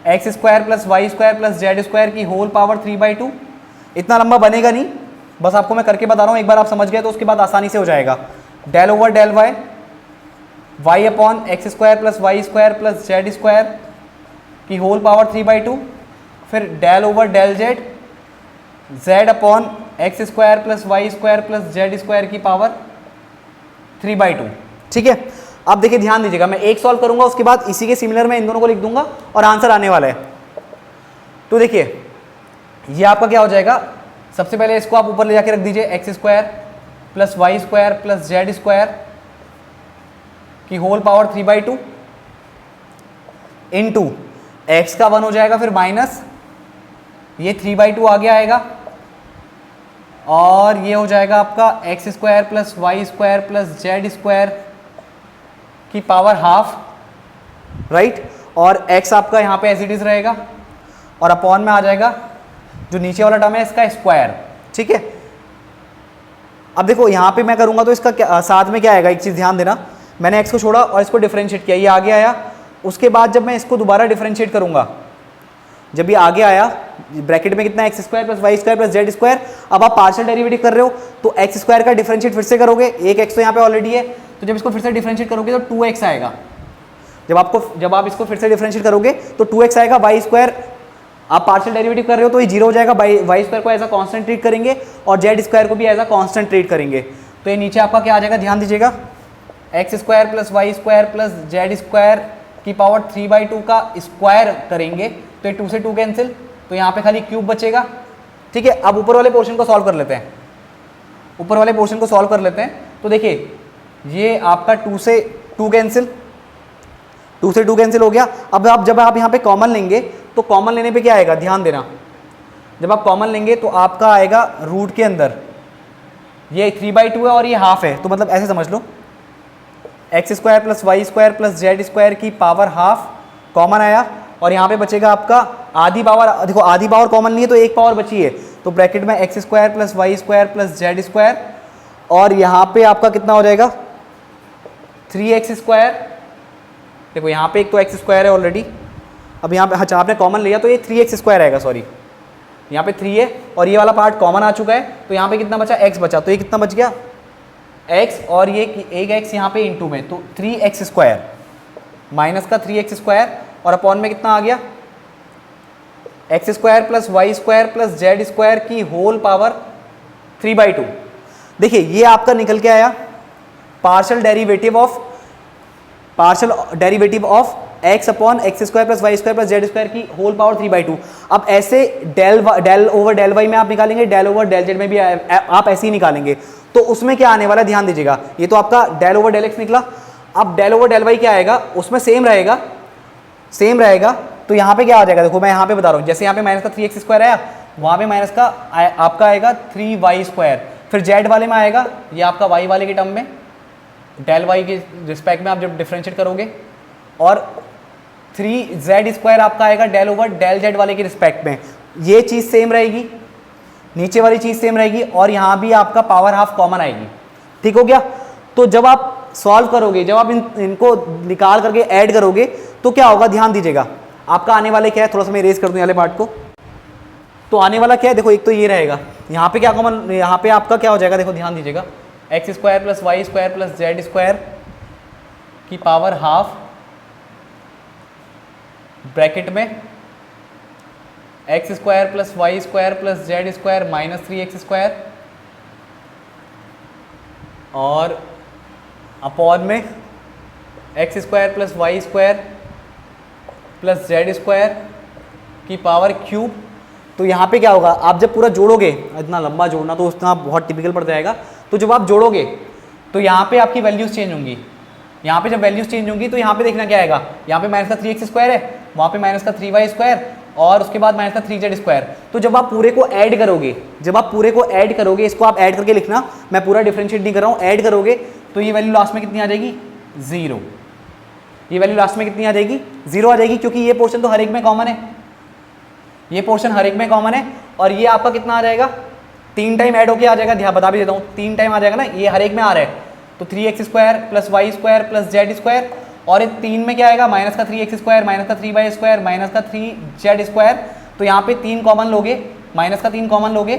x square plus y square plus z square की होल पावर 3/2। इतना लंबा बनेगा नहीं, बस आपको मैं करके बता रहा हूँ, एक बार आप समझ गए तो उसके बाद आसानी से हो जाएगा। Del over del y, y upon x square plus y square plus z square की होल पावर 3/2। फिर del over del z, z upon x square plus y square plus z square की पावर 3/2। ठीक है, अब देखिए ध्यान दीजिएगा, मैं एक सॉल्व करूंगा, उसके बाद इसी के सिमिलर में इन दोनों को लिख दूंगा और आंसर आने वाला है। तो देखिए ये आपका क्या हो जाएगा, सबसे पहले इसको आप ऊपर ले जाके रख दीजिए, x square plus y square plus z square की होल पावर 3/2। इनटू एक्स का 1 हो जाएगा, फिर माइनस ये 3/2 आगे आएगा, और ये हो जाएगा आपका x square plus y square plus z square की पावर हाफ, राइट। और x आपका यहाँ पे एज इट इज रहेगा, और अपॉन में आ जाएगा जो नीचे वाला टर्म है इसका स्क्वायर, ठीक है। अब देखो यहाँ पे मैं करूँगा तो इसका साथ में क्या आएगा, एक चीज़ ध्यान देना, मैंने x को छोड़ा और इसको डिफरेंशिएट किया, ये आगे आया। उसके बाद जब मैं इसको दोबारा डिफरेंशिएट करूँगा, जब ये आगे आया ब्रैकेट में कितना x square plus y square plus z square, अब आप पार्शियल डेरिवेटिव कर रहे हो तो एक्स स्क्वायर का डिफरेंशिएट फिर से करोगे, एक एक्स तो यहाँ पे ऑलरेडी है, तो जब इसको फिर से डिफरेंशिएट करोगे तो 2x आएगा। जब आप इसको फिर से डिफरेंशिएट करोगे तो 2x आएगा। वाई स्क्वायर आप पार्शियल डेरिवेटिव कर रहे हो तो ये 0 हो जाएगा, वाई स्क्वायर को एज अ कांस्टेंट ट्रीट करेंगे और जेड स्क्वायर को भी एज अ कांस्टेंट ट्रीट करेंगे। तो ये नीचे आपका क्या आ जाएगा, ध्यान दीजिएगा, x square plus y square plus z square की पावर 3/2 का स्क्वायर करेंगे तो ये 2 से 2 कैंसिल, तो यहाँ पे खाली क्यूब बचेगा, ठीक है। अब ऊपर वाले पोर्शन को सॉल्व कर लेते हैं, ऊपर वाले पोर्शन को सॉल्व कर लेते हैं। तो देखिए ये आपका 2 से 2 कैंसिल, 2 से 2 कैंसिल हो गया। अब जब आप यहाँ पे कॉमन लेंगे तो कॉमन लेने पे क्या आएगा, ध्यान देना, जब आप कॉमन लेंगे तो आपका आएगा रूट के अंदर ये 3/2 है और ये हाफ है, तो मतलब ऐसे समझ लो x square plus y square plus z square की पावर हाफ कॉमन आया, और यहाँ पे बचेगा आपका आधी पावर। देखो आधी पावर कॉमन नहीं है तो एक पावर बची है, तो ब्रैकेट में x square plus y square plus z square, और यहाँ पे आपका कितना हो जाएगा 3x स्क्वायर। देखो यहाँ पे एक तो एक्स स्क्वायर है ऑलरेडी, अब यहाँ पे अच्छा आपने कॉमन लिया तो ये 3x स्क्वायर आएगा, सॉरी यहाँ पे 3 है और ये वाला पार्ट कॉमन आ चुका है, तो यहाँ पे कितना बचा, x बचा, तो ये कितना बच गया x, और ये एक x यहाँ पे इंटू में, तो 3x स्क्वायर माइनस का 3x स्क्वायर, और अपॉन में कितना आ गया x square plus y square plus z square की होल पावर 3/2। देखिए ये आपका निकल के आया partial derivative of x upon x square plus y square plus z square की होल पावर 3/2। अब ऐसे डेल ओवर डेल वाई में आप निकालेंगे, डेल ओवर डेल जेड में भी आप ऐसे ही निकालेंगे, तो उसमें क्या आने वाला है ध्यान दीजिएगा, ये तो आपका डेल ओवर डेल एक्स निकला, अब डेल ओवर डेल वाई क्या आएगा, उसमें सेम रहेगा, तो यहाँ पे क्या आ जाएगा, देखो मैं यहाँ पे बता रहा हूँ, जैसे यहाँ पे माइनस का 3x स्क्वायर आया, वहाँ पे माइनस का आपका आएगा 3y स्क्वायर, फिर जेड वाले में आएगा ये आपका y वाले के टर्म में डेल y के रिस्पेक्ट में आप जब डिफरेंशिएट करोगे, और 3z स्क्वायर आपका आएगा डेल ओवर डेल जेड वाले के रिस्पेक्ट में, ये चीज़ सेम रहेगी, नीचे वाली चीज़ सेम रहेगी, और यहाँ भी आपका पावर हाफ कॉमन आएगी, ठीक हो गया। तो जब आप सॉल्व करोगे, जब आप इनको निकाल करके ऐड करोगे तो क्या होगा, ध्यान दीजिएगा, आपका आने वाले क्या है, थोड़ा सा मैं इरेज कर दूं वाले पार्ट को, तो आने वाला क्या है, देखो एक तो ये रहेगा, यहाँ पे क्या कॉमन, यहाँ पे आपका क्या हो जाएगा, देखो ध्यान दीजिएगा, x square plus y square plus z square की पावर हाफ ब्रैकेट में x square plus y square plus z square minus 3x square, और अपॉन में x square plus y square plus z square की power cube. तो यहाँ पे क्या होगा, आप जब पूरा जोड़ोगे, इतना लंबा जोड़ना तो उतना बहुत टिपिकल पड़ जाएगा, तो जब आप जोड़ोगे तो यहाँ पे आपकी वैल्यूज चेंज होंगी, यहाँ पे जब वैल्यूज चेंज होंगी तो यहाँ पे देखना क्या आएगा, यहाँ पे माइनस का 3x स्क्वायर है, वहाँ पे माइनस का 3y स्क्वायर, और उसके बाद माइनस का 3z स्क्वायर। तो जब आप पूरे को ऐड करोगे, इसको आप ऐड करके लिखना, मैं पूरा डिफरेंशिएट नहीं कर रहा हूँ, ऐड करोगे तो ये वैल्यू लास्ट में कितनी आ जाएगी, 0। ये वैल्यू लास्ट में कितनी आ जाएगी, 0 आ जाएगी, क्योंकि ये पोर्शन तो हर एक में कॉमन है, ये पोर्शन हर एक में कॉमन है, और ये आपका कितना आ जाएगा, 3 टाइम ऐड होके आ जाएगा, ध्यान बता भी देता हूँ, 3 टाइम आ जाएगा ना, ये हर एक में आ रहा है, तो 3x square plus y square plus z square, और ये 3 में क्या आएगा, माइनस का 3x स्क्वायर माइनस का 3y स्क्वायर माइनस का 3z स्क्वायर, तो यहाँ पे 3 कॉमन लोगे, माइनस का 3 कॉमन लोगे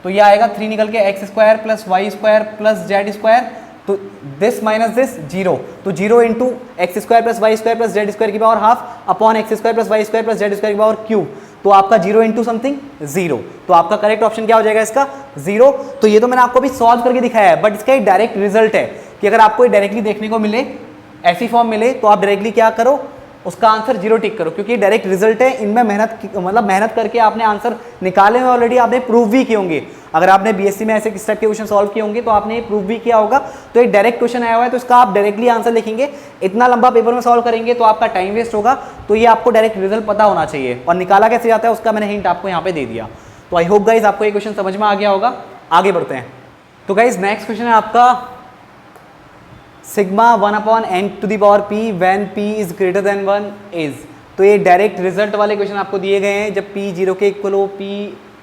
तो ये आएगा 3 निकल के x square plus y square plus z square, तो दिस माइनस दिस 0, तो 0 into x square plus y square plus z square की power half upon x square plus y square plus z square की power cube, तो आपका 0 into something 0, तो आपका correct option क्या हो जाएगा इसका, 0। तो ये तो मैंने आपको भी सॉल्व करके दिखाया है, बट इसका एक डायरेक्ट रिजल्ट है कि अगर आपको डायरेक्टली देखने को मिले, ऐसी फॉर्म मिले, तो आप डायरेक्टली क्या करो, उसका आंसर 0 टिक करो, क्योंकि डायरेक्ट रिजल्ट है, इनमें मेहनत करके आपने आंसर निकाले हुए ऑलरेडी, आपने प्रूव भी किए होंगे। अगर आपने बीएससी में ऐसे किस टाइप के क्वेश्चन सॉल्व किए होंगे तो आपने प्रूव भी किया होगा। तो एक डायरेक्ट क्वेश्चन आया हुआ है तो इसका आप डायरेक्टली आंसर लिखेंगे। इतना लंबा पेपर में सॉल्व करेंगे तो आपका टाइम वेस्ट होगा। तो ये आपको डायरेक्ट रिजल्ट पता होना चाहिए, और निकाला कैसे जाता है उसका मैंने हिंट आपको यहाँ पे दे दिया। तो आई होप गाइज आपको ये क्वेश्चन समझ में आ गया होगा। आगे बढ़ते हैं। तो गाइज नेक्स्ट क्वेश्चन है आपका sigma 1/n⁻p when p is greater than 1 is. तो ये डायरेक्ट रिजल्ट वाले क्वेश्चन आपको दिए गए हैं। जब p 0 के इक्वल हो, p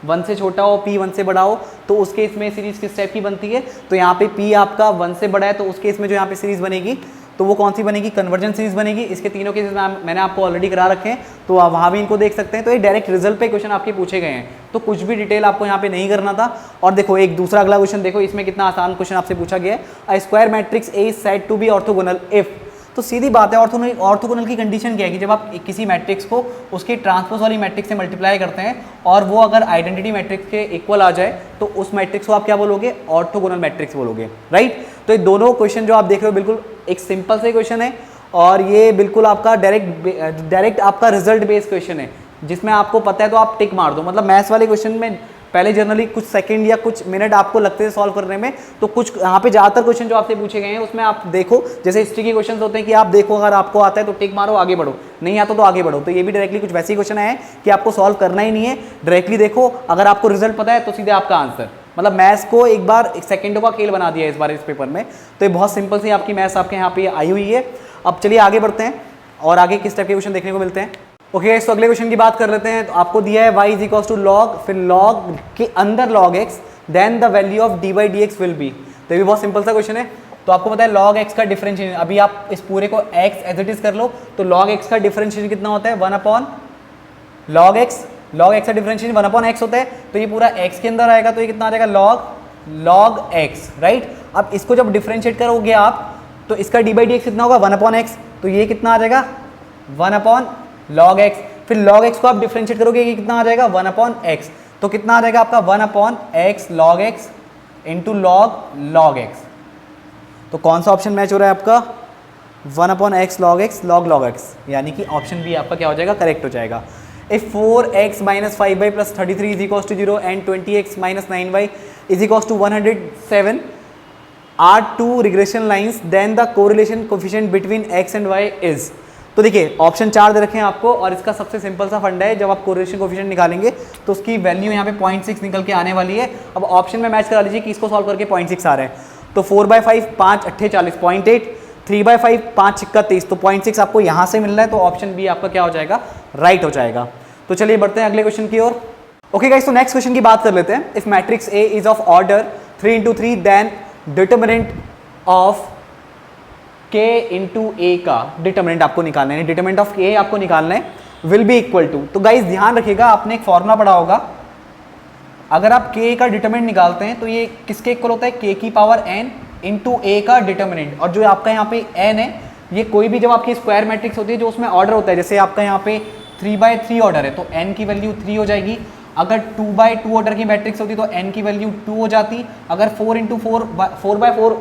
1 से छोटा हो, p 1 से बड़ा हो, तो उस केस में सीरीज किस टाइप की बनती है। तो यहाँ पे p आपका 1 से बड़ा है, तो उस केस में जो यहाँ पे सीरीज बनेगी तो वो कौन सी बनेगी, कन्वर्जन सीरीज बनेगी। इसके तीनों केसेस मैंने आपको ऑलरेडी करा रखे हैं, तो आप वहाँ भी इनको देख सकते हैं। तो ये डायरेक्ट रिजल्ट पे क्वेश्चन आपके पूछे गए हैं, तो कुछ भी डिटेल आपको यहाँ पे नहीं करना था। और देखो एक दूसरा अगला क्वेश्चन देखो, इसमें कितना आसान क्वेश्चन आपसे पूछा गया है। A square matrix A is said to be orthogonal if. तो सीधी बात है, ऑर्थोगोनल की कंडीशन क्या है कि जब आप किसी मैट्रिक्स को उसके ट्रांसपोज वाली मैट्रिक्स से मल्टीप्लाई करते हैं और वो अगर आइडेंटिटी मैट्रिक्स के इक्वल आ जाए तो उस मैट्रिक्स को आप क्या बोलोगे, ऑर्थोगोनल मैट्रिक्स बोलोगे, राइट। तो ये दोनों क्वेश्चन जो आप देख रहे हो बिल्कुल एक सिंपल से क्वेश्चन है, और ये बिल्कुल आपका डायरेक्ट आपका रिजल्ट बेस्ड क्वेश्चन है, जिसमें आपको पता है तो आप टिक मार दो। मतलब मैथ्स वाले क्वेश्चन में पहले जनरली कुछ सेकंड या कुछ मिनट आपको लगते हैं सॉल्व करने में, तो कुछ यहाँ पे ज़्यादातर क्वेश्चन जो आपसे पूछे गए हैं उसमें आप देखो, जैसे हिस्ट्री के क्वेश्चन होते हैं कि आप देखो अगर आपको आता है तो टिक मारो, आगे बढ़ो, नहीं आता तो आगे बढ़ो। तो ये भी डायरेक्टली कुछ वैसे ही क्वेश्चन है कि आपको सॉल्व करना ही नहीं है, डायरेक्टली देखो, अगर आपको रिजल्ट पता है तो सीधे आपका आंसर। मतलब मैथ्स को एक बार सेकंडों का खेल बना दिया है इस बार इस पेपर में। तो ये बहुत सिंपल सी आपकी मैथ्स आपके यहाँ पे आई हुई है। अब चलिए आगे बढ़ते हैं और आगे किस टाइप के क्वेश्चन देखने को मिलते हैं। ओके तो अगले क्वेश्चन की बात कर लेते हैं। तो आपको दिया है y is equal to log, फिर लॉग के अंदर log x, then the value of dy/dx will be. तो ये भी बहुत सिंपल सा क्वेश्चन है। तो आपको पता है log x का डिफरेंशिएशन, अभी आप इस पूरे को x एज इट इज कर लो, तो log x का डिफरेंशिएशन कितना होता है, 1/log x। log x का डिफरेंशिएशन 1/x होता है, तो ये पूरा x के अंदर आएगा, तो ये कितना आ जाएगा log x, राइट। अब इसको जब डिफरेंशिएट करोगे आप तो इसका dy/dx कितना होगा 1/x, तो ये कितना आ जाएगा 1/log x। फिर log x को आप डिफरेंशिएट करोगे, ये कितना आ जाएगा 1/x, तो कितना आ जाएगा आपका 1/x log x into log x। तो कौन सा ऑप्शन मैच हो रहा है आपका 1/x log x log x, यानी कि ऑप्शन बी आपका क्या हो जाएगा, करेक्ट हो जाएगा। If 4x minus 5y plus 33 is equals to 0 and 20x minus 9y is equals to 107 are two regression lines, then the correlation coefficient between x and y is। तो देखिए option 4 दे रखे हैं आपको, और इसका सबसे सिंपल सा फंडा है, जब आप कोरिलेशन कोएफिशिएंट निकालेंगे तो उसकी वैल्यू यहाँ पे 0.6 निकल के आने वाली है। अब ऑप्शन में मैच करा लीजिए कि इसको सॉल्व करके 0.6 आ रहा है, तो 4/5 5 8 40 0.8, 3/5 5 6 23, तो 0.6 आपको यहाँ से मिल रहा है, तो ऑप्शन बी आपका क्या हो जाएगा, राइट हो जाएगा। तो चलिए बढ़ते हैं अगले क्वेश्चन की ओर। ओके गाइस, तो नेक्स्ट क्वेश्चन की बात कर लेते हैं। If matrix A is of order 3×3 then determinant of k into A का डिटरमिनेंट आपको निकालना है, डिटरमिनेंट ऑफ k आपको निकालना है, विल बी इक्वल टू। तो गाइस ध्यान रखिएगा, आपने एक फॉर्मूला पढ़ा होगा, अगर आप k का डिटरमिनेंट निकालते हैं तो ये किसके इक्वल होता है, k की पावर n इंटू a का डिटरमिनेंट। और जो आपका यहाँ पे n है, ये कोई भी जब आपकी स्क्वायर मैट्रिक्स होती है जो उसमें ऑर्डर होता है, जैसे आपका यहाँ पे 3/3 ऑर्डर है तो n की वैल्यू 3 हो जाएगी। अगर 2/2 ऑर्डर की मैट्रिक्स होती तो n की वैल्यू 2 हो जाती। अगर 4/4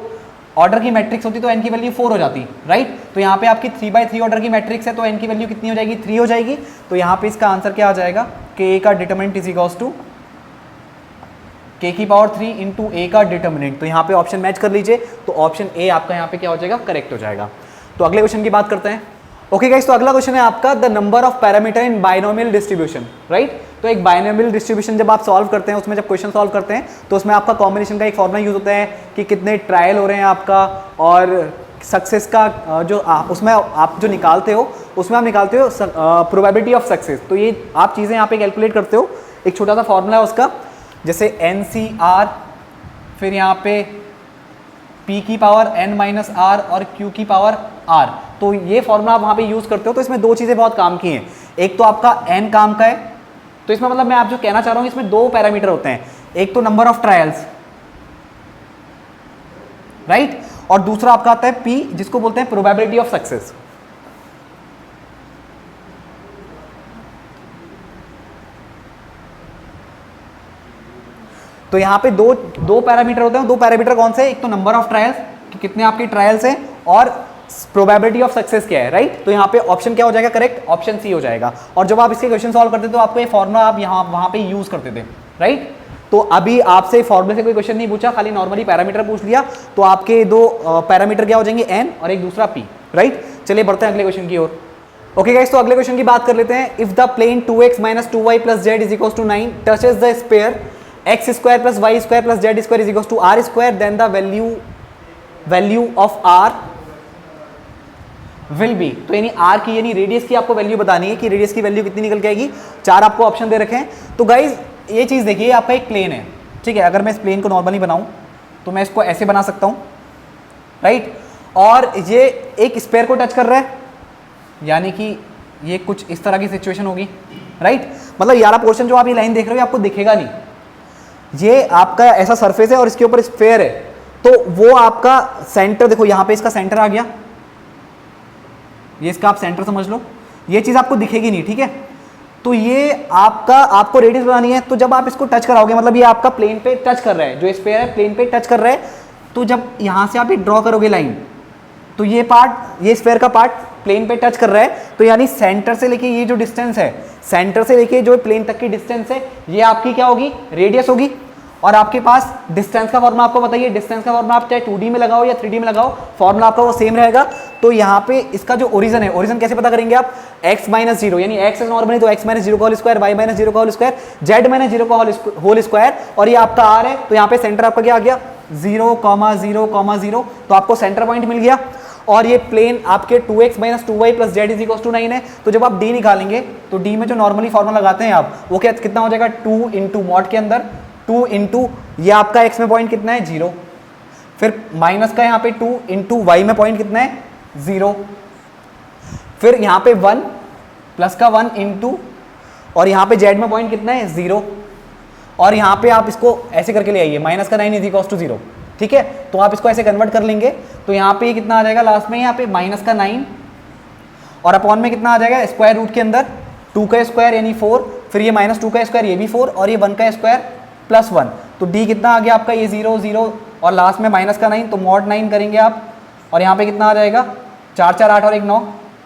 ऑर्डर की मैट्रिक्स होती तो n की वैल्यू 4 हो जाती, राइट। तो यहाँ पे आपकी 3/3 ऑर्डर की मैट्रिक्स है तो n की वैल्यू कितनी हो जाएगी, 3 हो जाएगी। तो यहाँ पे इसका आंसर क्या आ जाएगा, k का determinant is equals to k की पावर 3 इंटू a का डिटरमिनेंट। तो यहाँ पे ऑप्शन मैच कर लीजिए, तो ऑप्शन ए आपका यहाँ पे क्या हो जाएगा, करेक्ट हो जाएगा। तो अगले क्वेश्चन की बात करते हैं। ओके गाइस, तो अगला क्वेश्चन है आपका the number of parameter in binomial distribution, right. तो एक बाइनोमियल डिस्ट्रीब्यूशन जब आप सॉल्व करते हैं, उसमें जब क्वेश्चन सॉल्व करते हैं तो उसमें आपका कॉम्बिनेशन का एक फॉर्मूला यूज होता है कि कितने ट्रायल हो रहे हैं आपका, और सक्सेस का जो उसमें आप जो निकालते हो उसमें आप निकालते हो प्रोबेबिलिटी ऑफ सक्सेस। तो ये आप चीज़ें यहाँ पे कैलकुलेट करते हो, एक छोटा सा फॉर्मूला है उसका, जैसे NCR, फिर यहाँ पे P की पावर n-r और Q की पावर r। तो ये फॉर्मूला आप वहाँ पे यूज़ करते हो। तो इसमें दो चीज़ें बहुत काम की हैं, एक तो आपका n काम का है, तो इसमें मतलब मैं आप जो कहना चाह रहा हूँ इसमें दो पैरामीटर होते हैं, एक तो नंबर ऑफ ट्रायल्स, राइट, और दूसरा आपका आता है P जिसको बोलते हैं प्रोबेबिलिटी ऑफ सक्सेस। तो यहाँ पे दो पैरामीटर होते हैं। दो पैरामीटर कौन से, एक तो नंबर ऑफ ट्रायल्स कि कितने आपके ट्रायल्स हैं, और प्रोबेबिलिटी ऑफ सक्सेस क्या है, राइट। तो यहाँ पे ऑप्शन क्या हो जाएगा करेक्ट, ऑप्शन सी हो जाएगा। और जब आप इसके क्वेश्चन सॉल्व करते तो आपको ये फॉर्मूला आप यहाँ वहाँ पे यूज करते थे, राइट। तो अभी आपसे फॉर्मूले से कोई क्वेश्चन नहीं पूछा, खाली नॉर्मली पैरामीटर पूछ लिया, तो आपके दो पैरामीटर क्या हो जाएंगे, एन और एक दूसरा पी, राइट। चलिए बढ़ते हैं अगले क्वेश्चन की ओर। ओके गाइस, तो अगले क्वेश्चन की बात कर लेते हैं। If the plane 2x minus 2y plus z is equal to 9 touches the sphere x square plus y square plus z square is equal to r square, then the value of r will be. तो यानी are की यानी radius की आपको value बतानी है कि radius की वैल्यू कितनी निकल के आएगी। चार आपको ऑप्शन दे रखे हैं। तो गाइज ये चीज़ देखिए, आपका एक प्लेन है, ठीक है। अगर मैं इस प्लेन को नॉर्मली बनाऊं तो मैं इसको ऐसे बना सकता हूं, राइट। और ये एक स्फीयर को टच कर रहा है, यानी कि ये कुछ इस तरह की सिचुएशन होगी, राइट। मतलब ये वाला पोर्शन जो आप ये लाइन देख रहे हो आपको दिखेगा नहीं, ये आपका ऐसा सरफेस है और इसके ऊपर स्फीयर है। तो वो आपका सेंटर देखो, यहाँ पे इसका सेंटर आ गया, ये इसका आप सेंटर समझ लो, ये चीज़ आपको दिखेगी नहीं, ठीक है। तो ये आपको रेडियस बनानी है। तो जब आप इसको टच कराओगे, मतलब ये आपका प्लेन पे टच कर रहा है, जो स्फीयर है प्लेन पे टच कर रहा है, तो जब यहाँ से आप ये ड्रॉ करोगे लाइन, तो ये पार्ट, ये स्फीयर का पार्ट प्लेन पे टच कर रहा है, तो यानी सेंटर से लेके ये जो डिस्टेंस है, सेंटर से लेके जो प्लेन तक की डिस्टेंस है, ये आपकी क्या होगी, रेडियस होगी। और आपके पास डिस्टेंस का फॉर्मूला आपको बताइए, डिस्टेंस का फॉर्मूला आप चाहे 2D में लगाओ या 3D में लगाओ, फॉर्मूला आपका वो सेम रहेगा। तो यहाँ पे इसका जो ओरिजिन है, ओरिजिन कैसे पता करेंगे आप, x माइनस जीरो, यानी x नॉर्मली तो x माइनस जीरो का whole square, y minus zero का whole square, z minus zero का होल स्क्वायर, और ये आपका r है। तो यहाँ पे सेंटर आपका क्या आ गया, 0,0,0, तो आपको सेंटर पॉइंट मिल गया। और ये प्लेन आपके 2x minus 2y plus z is equal to 9 है। तो जब आप d निकालेंगे तो d में जो नॉर्मली फॉर्मूला लगाते हैं आप, वो क्या कितना हो जाएगा, 2 इंटू मॉड के अंदर 2 इंटू ये आपका x में पॉइंट कितना है, 0, फिर माइनस का यहाँ पे 2 इंटू वाई में पॉइंट कितना है, 0, फिर यहाँ पे 1 प्लस का 1 इंटू, और यहाँ पे z में पॉइंट कितना है, 0, और यहाँ पे आप इसको ऐसे करके ले आइए, माइनस का 9 इज इक्वल टू 0, ठीक है। तो आप इसको ऐसे कन्वर्ट कर लेंगे, तो यहाँ पे कितना आ जाएगा लास्ट में, यहाँ पे माइनस का 9 और अपॉन में कितना आ जाएगा, स्क्वायर रूट के अंदर 2 का स्क्वायर यानी 4, फिर ये माइनस 2 का स्क्वायर ये भी 4, और ये 1 का स्क्वायर प्लस 1। तो d कितना आ गया आपका, ये 0, 0 और लास्ट में माइनस का 9, तो मॉड 9 करेंगे आप, और यहाँ पे कितना आ जाएगा, 4 4 8 और 1 9,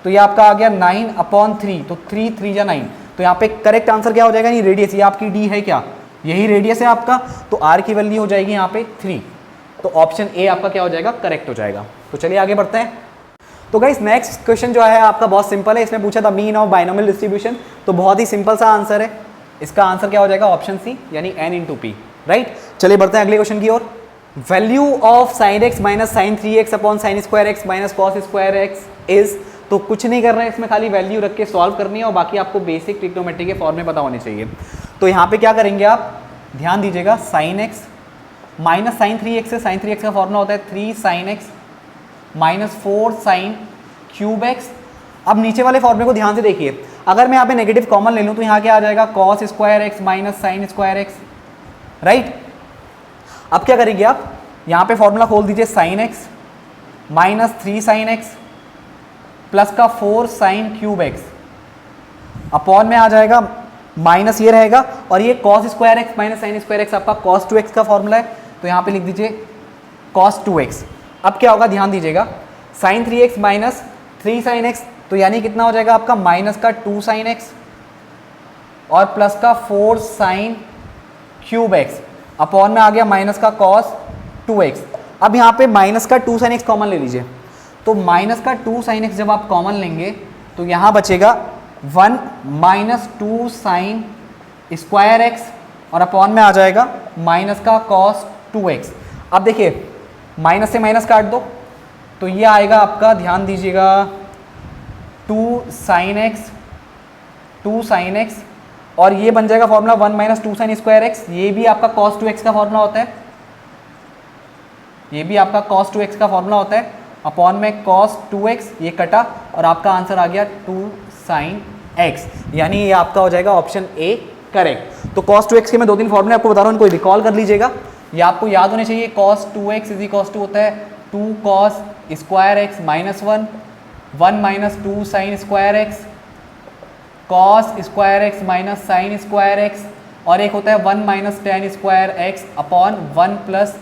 तो ये आपका आ गया 9/3, तो 3 3 जा 9। तो यहाँ पे करेक्ट आंसर क्या हो जाएगा, ये रेडियस, ये आपकी d है क्या, यही रेडियस है आपका। तो r की वैल्यू हो जाएगी यहाँ पे 3, तो ऑप्शन ए आपका क्या हो जाएगा, करेक्ट हो जाएगा। तो चलिए आगे बढ़ते हैं। तो गाइस नेक्स्ट क्वेश्चन जो है आपका बहुत सिंपल है, इसमें पूछा था मीन ऑफ बाइनोमियल डिस्ट्रीब्यूशन, तो बहुत ही सिंपल सा आंसर है, इसका आंसर क्या हो जाएगा, ऑप्शन सी, यानी n इंटू पी, राइट। चलिए बढ़ते हैं अगले क्वेश्चन की ओर। Value of sine x minus sine 3x upon sine square x minus cos square x is, तो कुछ नहीं करना है इसमें, खाली वैल्यू रख के सॉल्व करनी है, और बाकी आपको बेसिक ट्रिग्नोमेट्री के फॉर्म में पता होने चाहिए। तो यहाँ पे क्या करेंगे आप, ध्यान दीजिएगा, sign x minus sine 3x है, साइन 3x का फॉर्मूला होता है 3 sign x minus 4 sine cube x. अब नीचे वाले फॉर्मूले को ध्यान से देखिए, अगर मैं यहाँ पे नेगेटिव कॉमन ले लूँ तो यहाँ क्या आ जाएगा, cos square x minus sign square x, right. अब क्या करेंगे आप, यहाँ पे फॉर्मूला खोल दीजिए, sign x minus 3 sine x plus का 4 साइन क्यूब एक्स, अपॉन में आ जाएगा माइनस ये रहेगा, और ये cos square x minus sign square x आपका कॉस 2x का फॉर्मूला है, तो यहाँ पे लिख दीजिए कॉस 2x। अब क्या होगा, ध्यान दीजिएगा, sign 3x minus 3 sign x, तो यानी कितना हो जाएगा आपका, माइनस का 2 साइन एक्स और प्लस का 4 साइन क्यूब एक्स, अपॉन में आ गया माइनस का कॉस 2x। अब यहाँ पे माइनस का 2 साइन एक्स कॉमन ले लीजिए, तो माइनस का 2 साइन एक्स जब आप कॉमन लेंगे तो यहाँ बचेगा 1 माइनस 2 साइन स्क्वायर एक्स, और अपॉन में आ जाएगा माइनस का कॉस 2x। अब देखिए माइनस से माइनस काट दो, तो ये आएगा आपका, ध्यान दीजिएगा, 2 साइन एक्स, और ये बन जाएगा formula 1 minus 2 sign square x, ये भी आपका cos 2x का फॉर्मूला होता है, ये भी आपका cos 2x का फॉर्मूला होता है, अपॉन में cos 2x, ये कटा और आपका आंसर आ गया 2 साइन x, यानी ये आपका हो जाएगा ऑप्शन ए करेक्ट। तो cos 2x के मैं 2-3 फॉर्मूले आपको बता रहा हूँ, इनको रिकॉल कर लीजिएगा, ये आपको याद होने चाहिए। cos 2x is equal to होता है 2 cos square x minus 1 minus 2 sign square x, cos square x minus sign square x, और एक होता है 1 minus ten square x upon 1 plus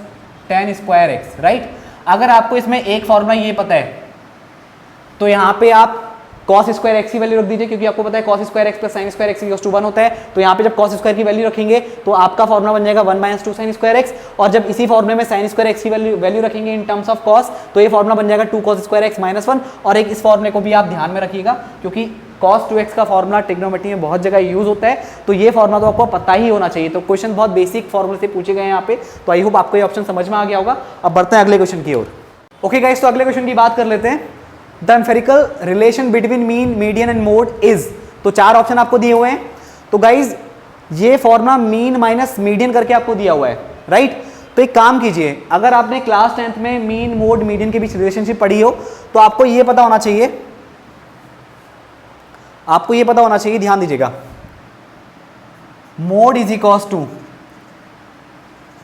ten square x, right. अगर आपको इसमें एक फॉर्मूला ये पता है तो यहाँ पे आप cos स्क्वायर एक्स की वैल्यू रख दीजिए, क्योंकि आपको पता है cos square x plus sine square x equals to 1 होता है। तो यहाँ पे जब cos स्क्वायर की वैल्यू रखेंगे तो आपका फॉर्मुला बन जाएगा 1 माइनस 2 साइन स्क्वायर एक्स, और जब इसी फॉर्मुले में साइन स्क्वायर एक्स की वैल्यू रखेंगे इन टर्म्स ऑफ cos, तो ये फॉर्मुला बन जाएगा 2 cos स्क्वायर एक्स माइनस 1। और एक इस फॉर्मुले को भी आप ध्यान में रखिएगा, क्योंकि cos 2x का फॉर्मुला ट्रिग्नोमेट्री में बहुत जगह यूज होता है, तो ये फॉर्मुला तो आपको पता ही होना चाहिए। तो क्वेश्चन बहुत बेसिक फॉर्मुले से पूछे गए हैं यहाँ पे, तो आई होप आपको ये ऑप्शन समझ में आ गया होगा। अब बढ़ते हैं अगले क्वेश्चन की ओर। ओके गाइस, तो अगले क्वेश्चन की बात कर लेते हैं। The empirical relation between mean, median and mode is, तो 4 ऑप्शन आपको दिए हुए हैं। तो गाइज ये फॉर्मुला मीन माइनस मीडियन करके आपको दिया हुआ है, राइट। तो एक काम कीजिए, अगर आपने क्लास 10th में मीन, मोड, मीडियन के बीच रिलेशनशिप पढ़ी हो तो आपको ये पता होना चाहिए, आपको ये पता होना चाहिए, ध्यान दीजिएगा, mode is equals to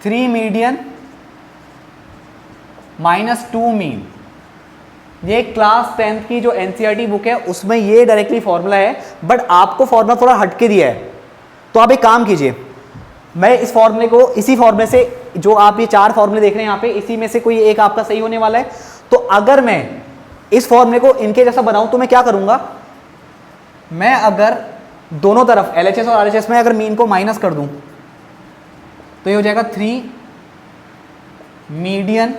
3 median minus 2 mean. ये क्लास 10th की जो एनसीईआरटी बुक है उसमें ये डायरेक्टली फॉर्मूला है, बट आपको फॉर्मूला थोड़ा हटके दिया है। तो आप एक काम कीजिए, मैं इस फॉर्मूले को, इसी फॉर्मूले से, जो आप ये 4 फॉर्मूले देख रहे हैं यहाँ पे, इसी में से कोई एक आपका सही होने वाला है। तो अगर मैं इस फॉर्मूले को इनके जैसा बनाऊं तो मैं क्या करूंगा, मैं अगर दोनों तरफ LHS और RHS में अगर मीन को माइनस कर दूं तो ये हो जाएगा 3 मीडियन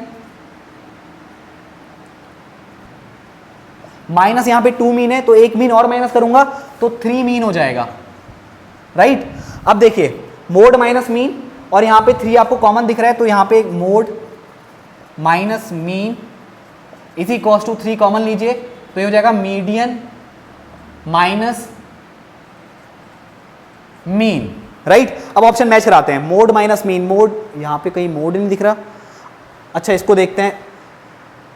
माइनस यहाँ पे 2 मीन है, तो एक मीन और माइनस करूंगा तो 3 मीन हो जाएगा, राइट। अब देखिए, मोड माइनस मीन, और यहाँ पे 3 आपको कॉमन दिख रहा है, तो यहाँ पे मोड माइनस मीन इसी इक्वल्स टू 3 कॉमन लीजिए, तो ये हो जाएगा मीडियन माइनस मीन, राइट। अब ऑप्शन मैच कराते हैं, मोड माइनस मीन, मोड यहाँ पे कहीं मोड नहीं दिख रहा, अच्छा इसको देखते हैं,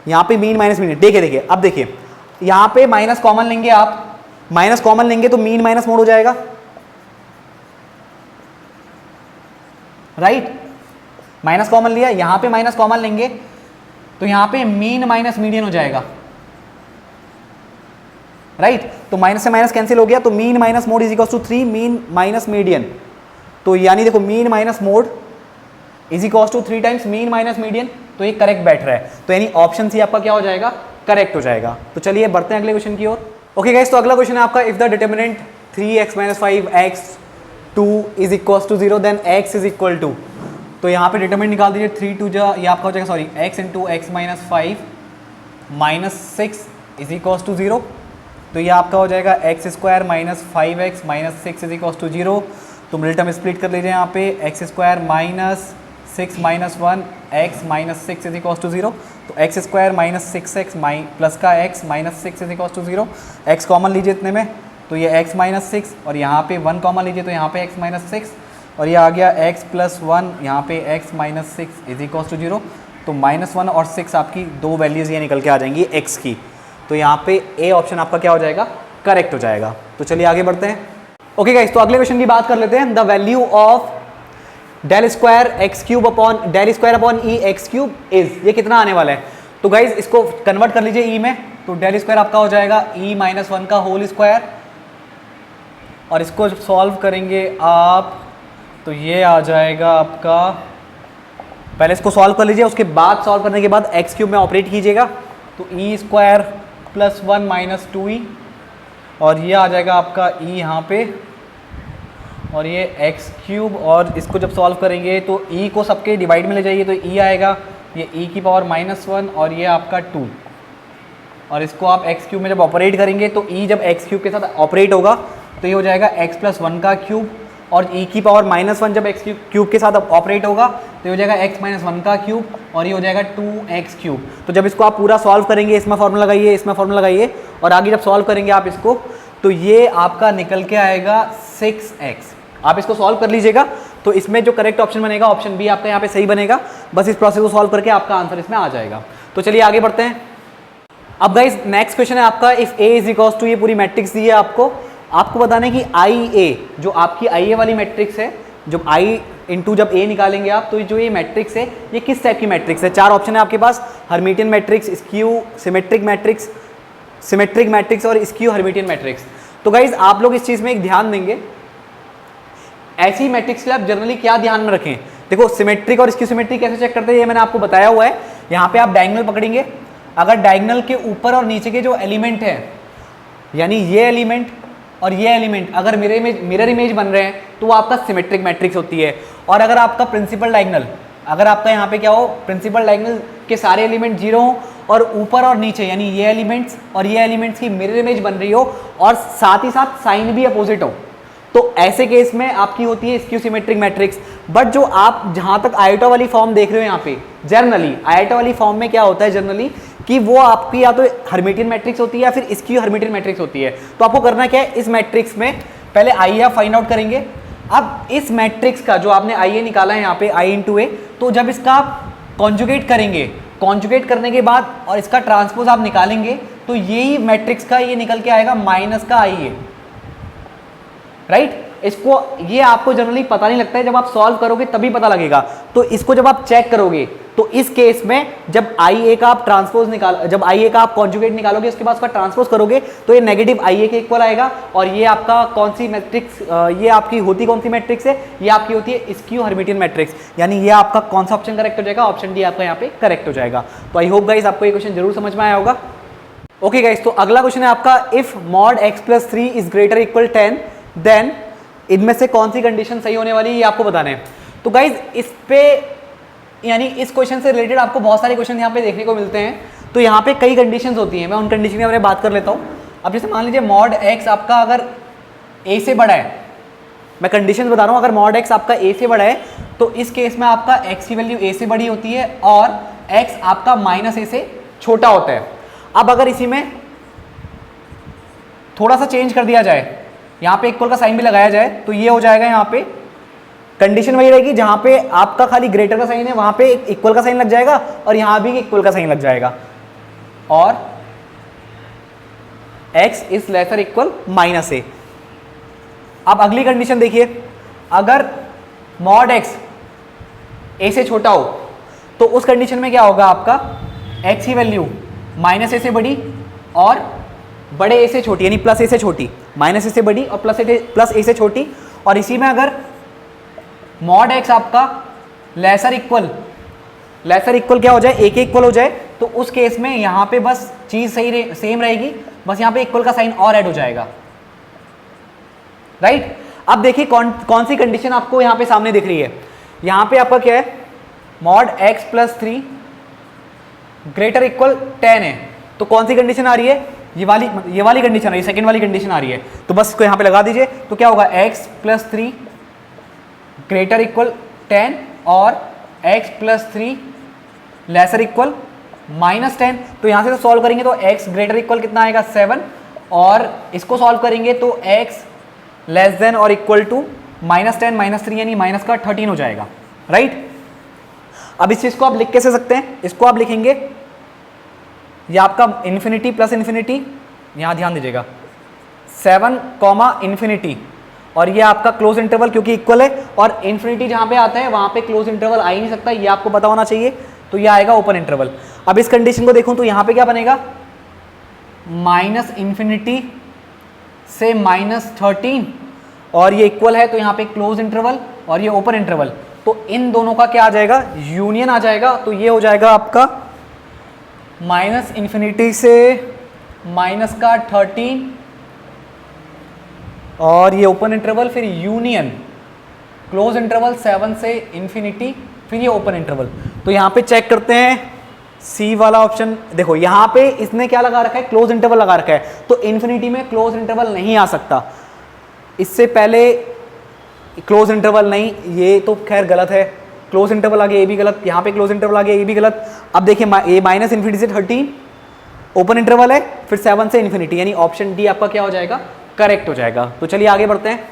यहाँ पे मीन माइनस मीन, देखिए अब देखिए, यहाँ पे माइनस कॉमन लेंगे, आप माइनस कॉमन लेंगे तो मीन माइनस मोड हो जाएगा, राइट। माइनस कॉमन लिया, यहाँ पे माइनस कॉमन लेंगे तो यहाँ पे मीन माइनस मीडियन हो जाएगा, राइट। तो माइनस से माइनस कैंसिल हो गया, तो mean minus mode is equal to 3 mean minus median. तो यानी देखो, mean minus mode is equal to 3 times mean minus median, तो ये करेक्ट बैठ रहा है। तो यानी ऑप्शन सी आपका क्या हो जाएगा, करेक्ट हो जाएगा। तो चलिए बढ़ते हैं अगले क्वेश्चन की ओर। ओके गाइस, तो अगला क्वेश्चन है आपका, if the determinant 3x minus 5x2 is equal to 0 then x is equal to, तो यहाँ पे डिटर्मिनेंट निकाल दीजिए, 3 2 जा, ये आपका हो जाएगा, sorry, x into x minus 5 minus 6 is equal to 0, तो ये आपका हो जाएगा x square minus 5x minus 6 is equal to 0। तो मिडिल टर्म स्प्लिट कर लीजिए, यहाँ पे x square minus 6 minus 1 x minus 6 is equal to 0, तो x square minus 6x plus का x minus 6 is equal to 0, x common लीजिए इतने में, तो ये x माइनस 6, और यहाँ पे 1 कॉमन लीजिए, तो यहाँ पे x माइनस 6, और ये आ गया x प्लस 1, यहाँ पे x minus 6 is equal to 0। तो -1 और 6 आपकी 2 वैल्यूज़ ये निकल के आ जाएंगी x की, तो यहाँ पे ए ऑप्शन आपका क्या हो जाएगा, करेक्ट हो जाएगा। तो चलिए आगे बढ़ते हैं। ओके गाइस, तो अगले क्वेश्चन की बात कर लेते हैं। The value of del square x cube upon del square upon e x cube is, ये कितना आने वाला है। तो गाइज इसको कन्वर्ट कर लीजिए ई में, तो डेल स्क्वायर आपका हो जाएगा ई माइनस 1 का होल स्क्वायर, और इसको जब सॉल्व करेंगे आप तो ये आ जाएगा आपका, पहले इसको सॉल्व कर लीजिए, उसके बाद सॉल्व करने के बाद एक्स क्यूब में ऑपरेट कीजिएगा, तो E square plus 1 minus 2e, और ये आ जाएगा आपका ई यहाँ पे, और ये एक्स क्यूब, और इसको जब सॉल्व करेंगे तो ई को सबके डिवाइड में ले जाइए, तो ई आएगा ये ई की पावर -1, और ये आपका 2, और इसको आप एक्स क्यूब में जब ऑपरेट करेंगे तो ई जब एक्स क्यूब के साथ ऑपरेट होगा तो ये हो जाएगा एक्स प्लस 1 का क्यूब, और ई की पावर -1 जब एक्स क्यूब के साथ ऑपरेट होगा तो ये हो जाएगा एक्स माइनस 1 का क्यूब, और ये हो जाएगा 2x क्यूब। तो जब इसको आप पूरा सॉल्व करेंगे, इसमें फॉर्मूला लगाइए, इसमें फॉर्मूला लगाइए, और आगे जब सॉल्व करेंगे आप इसको, तो ये आपका निकल के आएगा 6x। आप इसको सॉल्व कर लीजिएगा, तो इसमें जो करेक्ट ऑप्शन बनेगा, ऑप्शन बी आपका यहाँ पे सही बनेगा। बस इस प्रोसेस को सॉल्व करके आपका आंसर इसमें आ जाएगा। तो चलिए आगे बढ़ते हैं। अब गाइस नेक्स्ट क्वेश्चन है आपका, if a is equals to, ये पूरी मैट्रिक्स दी है आपको बताना है कि आई ए, जो आपकी आई ए वाली मैट्रिक्स है, जब आई इंटू जब ए निकालेंगे आप, तो जो ये मैट्रिक्स है ये किस टाइप की मैट्रिक्स है। 4 ऑप्शन है आपके पास, Hermitian matrix, skew symmetric matrix, symmetric matrix और स्क्यू हर्मिटियन मैट्रिक्स। तो गाइज आप लोग इस चीज़ में एक ध्यान देंगे, ऐसी मैट्रिक्स के लिए आप जनरली क्या ध्यान में रखें। देखो सिमेट्रिक और स्क्यू सिमेट्रिक कैसे चेक करते हैं ये मैंने आपको बताया हुआ है। यहाँ पे आप डायगोनल पकड़ेंगे, अगर डायगोनल के ऊपर और नीचे के जो एलिमेंट है, यानी ये एलिमेंट और ये एलिमेंट अगर मिरर इमेज बन रहे हैं तो वो आपका सिमेट्रिक मैट्रिक्स होती है। और अगर आपका प्रिंसिपल डायगोनल, अगर आपका यहाँ पे क्या हो, प्रिंसिपल डायगोनल के सारे एलिमेंट जीरो हो और ऊपर और नीचे यानी ये एलिमेंट्स और ये एलिमेंट्स की मिरर इमेज बन रही हो और साथ ही साथ साइन भी अपोजिट हो, तो ऐसे केस में आपकी होती है स्क्यू सिमेट्रिक मैट्रिक्स। बट जो आप जहां तक आयोटा वाली फॉर्म देख रहे हो यहाँ पे, जनरली आयोटा वाली फॉर्म में क्या होता है जनरली कि वो आपकी या तो हर्मिटियन मैट्रिक्स होती है या फिर स्क्यू हर्मिटियन मैट्रिक्स होती है। तो आपको करना क्या है, इस मैट्रिक्स में पहले आई आप फाइंड आउट करेंगे। अब इस मैट्रिक्स का जो आपने आई ए निकाला है यहाँ पे आई इंटू ए, तो जब इसका आप कॉन्जुगेट करेंगे, कॉन्जुगेट करने के बाद और इसका ट्रांसपोज आप निकालेंगे तो यही मैट्रिक्स का ये निकल के आएगा माइनस का आई ए, राइट। इसको ये आपको जनरली पता नहीं लगता है, जब आप सॉल्व करोगे तभी पता लगेगा। तो इसको जब आप चेक करोगे तो इस केस में जब आई ए का आप ट्रांसपोज जब आई ए का आप कॉन्जुगेट निकालोगे उसके बाद उसका ट्रांसपोज करोगे तो ये नेगेटिव आई ए के इक्वल आएगा। और ये आपका कौन सी मैट्रिक्स, ये आपकी होती कौन सी मैट्रिक्स है, ये आपकी होती है स्क्यू हर्मिटियन मैट्रिक्स। यानी ये आपका कौन सा ऑप्शन करेक्ट हो जाएगा, ऑप्शन डी आपका यहाँ पे करेक्ट हो जाएगा। तो आई होप गाइस आपको ये क्वेश्चन जरूर समझ में आया होगा। ओके गाइस, तो अगला क्वेश्चन है आपका, if mod x + 3 is greater equal 10 then, इनमें से कौन सी कंडीशन सही होने वाली है ये आपको बताना है। तो गाइज इस पे यानी इस क्वेश्चन से रिलेटेड आपको बहुत सारे क्वेश्चन यहाँ पे देखने को मिलते हैं। तो यहाँ पे कई कंडीशंस होती हैं, मैं उन कंडीशन के बारे में बात कर लेता हूँ। अब जैसे मान लीजिए मॉड x आपका अगर a से बड़ा है, मैं कंडीशन बता रहा हूँ, अगर मॉड x आपका a से बड़ा है तो इस केस में आपका x की वैल्यू a से बड़ी होती है और x आपका -a से छोटा होता है। अब अगर इसी में थोड़ा सा चेंज कर दिया जाए, यहाँ पे इक्वल का साइन भी लगाया जाए तो ये हो जाएगा, यहाँ पे कंडीशन वही रहेगी, जहाँ पे आपका खाली ग्रेटर का साइन है वहाँ पे इक्वल का साइन लग जाएगा और यहाँ भी इक्वल का साइन लग जाएगा और x is lesser equal -a। अब अगली कंडीशन देखिए, अगर मॉड x a से छोटा हो तो उस कंडीशन में क्या होगा, आपका x की वैल्यू -a से बड़ी और बड़े a से छोटी, यानी +a से छोटी, -a से बड़ी और +a से छोटी। और इसी में अगर मॉड x आपका लेसर इक्वल क्या हो जाए, a के इक्वल हो जाए, तो उस केस में यहाँ पे बस चीज सेम रहेगी, बस यहाँ पे इक्वल का साइन और ऐड हो जाएगा, राइट। अब देखिए कौन सी कंडीशन आपको यहाँ पे सामने दिख रही है। यहाँ पे आपका क्या है, मॉड x + 3 ग्रेटर इक्वल 10 है, तो कौन सी कंडीशन आ रही है, ये वाली कंडीशन आ रही है, सेकंड वाली कंडीशन आ रही है। तो बस इसको यहाँ पे लगा दीजिए, तो क्या होगा, x + 3 ग्रेटर इक्वल 10 और x + 3 लेसर इक्वल -10। तो यहाँ से तो सॉल्व करेंगे तो x ग्रेटर इक्वल कितना आएगा, 7, और इसको सॉल्व करेंगे तो x लेस देन और इक्वल टू -10 -3 यानी -13 हो जाएगा, राइट। अब इस चीज़ को आप लिख कैसे सकते हैं, इसको आप लिखेंगे, ये आपका इन्फिनिटी प्लस इन्फिनिटी, यहाँ ध्यान दीजिएगा 7, इन्फिनिटी, और ये आपका क्लोज इंटरवल क्योंकि इक्वल है, और इन्फिनिटी जहाँ पे आता है वहाँ पे क्लोज इंटरवल आ ही नहीं सकता, ये आपको पता होना चाहिए, तो ये आएगा ओपन इंटरवल। अब इस कंडीशन को देखूँ तो यहाँ पे क्या बनेगा, -इन्फिनिटी से -13, और ये इक्वल है तो यहाँ पे क्लोज इंटरवल और ये ओपन इंटरवल, तो इन दोनों का क्या आ जाएगा, यूनियन आ जाएगा। तो ये हो जाएगा आपका -इन्फिनिटी से -13 और ये ओपन इंटरवल, फिर यूनियन क्लोज इंटरवल 7 से इन्फिनिटी, फिर ये ओपन इंटरवल। तो यहाँ पे चेक करते हैं सी वाला ऑप्शन, देखो यहाँ पे इसने क्या लगा रखा है, क्लोज इंटरवल लगा रखा है, तो इन्फिनिटी में क्लोज इंटरवल नहीं आ सकता, इससे पहले क्लोज इंटरवल नहीं, ये तो खैर गलत है, क्लोज इंटरवल आ गया ये भी गलत, यहाँ पे क्लोज इंटरवल आ गया ये भी गलत। अब देखिए ये -इन्फिनिटी से 13 ओपन इंटरवल है, फिर 7 से इन्फिनिटी, यानी ऑप्शन डी आपका क्या हो जाएगा, करेक्ट हो जाएगा। तो चलिए आगे बढ़ते हैं।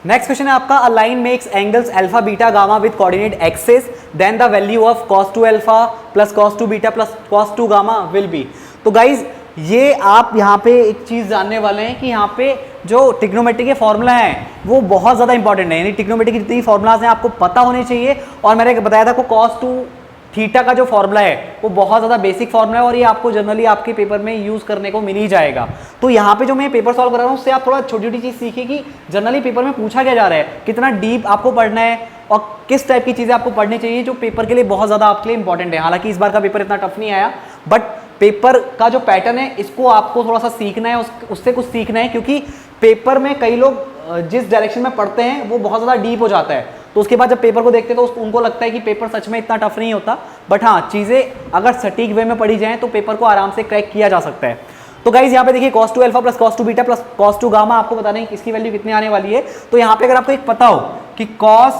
नेक्स्ट क्वेश्चन है आपका, a line makes angles alpha beta gamma with coordinate axes, then the value of cos 2 alpha plus cos 2 beta plus cos 2 gamma will be. तो गाइज ये आप यहाँ पे एक चीज़ जानने वाले हैं कि यहाँ पे जो ट्रिग्नोमेट्री के फॉर्मूला हैं वो बहुत ज़्यादा इंपॉर्टेंट है, यानी ट्रिग्नोमेट्री की जितनी फॉर्मूलाज हैं आपको पता होने चाहिए। और मैंने बताया था को cos 2 थीटा का जो फॉर्मूला है वो बहुत ज़्यादा बेसिक फॉर्मूला है और ये आपको जनरली आपके पेपर में यूज़ करने को मिल ही जाएगा। तो यहाँ पे जो मैं पेपर सॉल्व कर रहा हूँ उससे आप थोड़ा छोटी छोटी चीज़ सीखिए कि जनरली पेपर में पूछा क्या जा रहा है, कितना डीप आपको पढ़ना है और किस टाइप की चीज़ें आपको पढ़नी चाहिए जो पेपर के लिए बहुत ज़्यादा आपके लिए इंपॉर्टेंट है। हालांकि इस बार का पेपर इतना टफ नहीं आया, बट पेपर का जो पैटर्न है इसको आपको थोड़ा सा सीखना है, उससे कुछ सीखना है, क्योंकि पेपर में कई लोग जिस डायरेक्शन में पढ़ते हैं वो बहुत ज़्यादा डीप हो जाता है, तो उसके बाद जब पेपर को देखते हैं तो उनको लगता है कि पेपर सच में इतना टफ नहीं होता, बट हाँ चीज़ें अगर सटीक वे में पढ़ी जाएँ तो पेपर को आराम से क्रैक किया जा सकता है। तो गाइज यहाँ पे देखिए cos 2 alpha plus cos 2 beta plus cos 2 gamma, आपको बता दें कि इसकी वैल्यू कितनी आने वाली है। तो यहाँ पे अगर आपको एक पता हो कि cos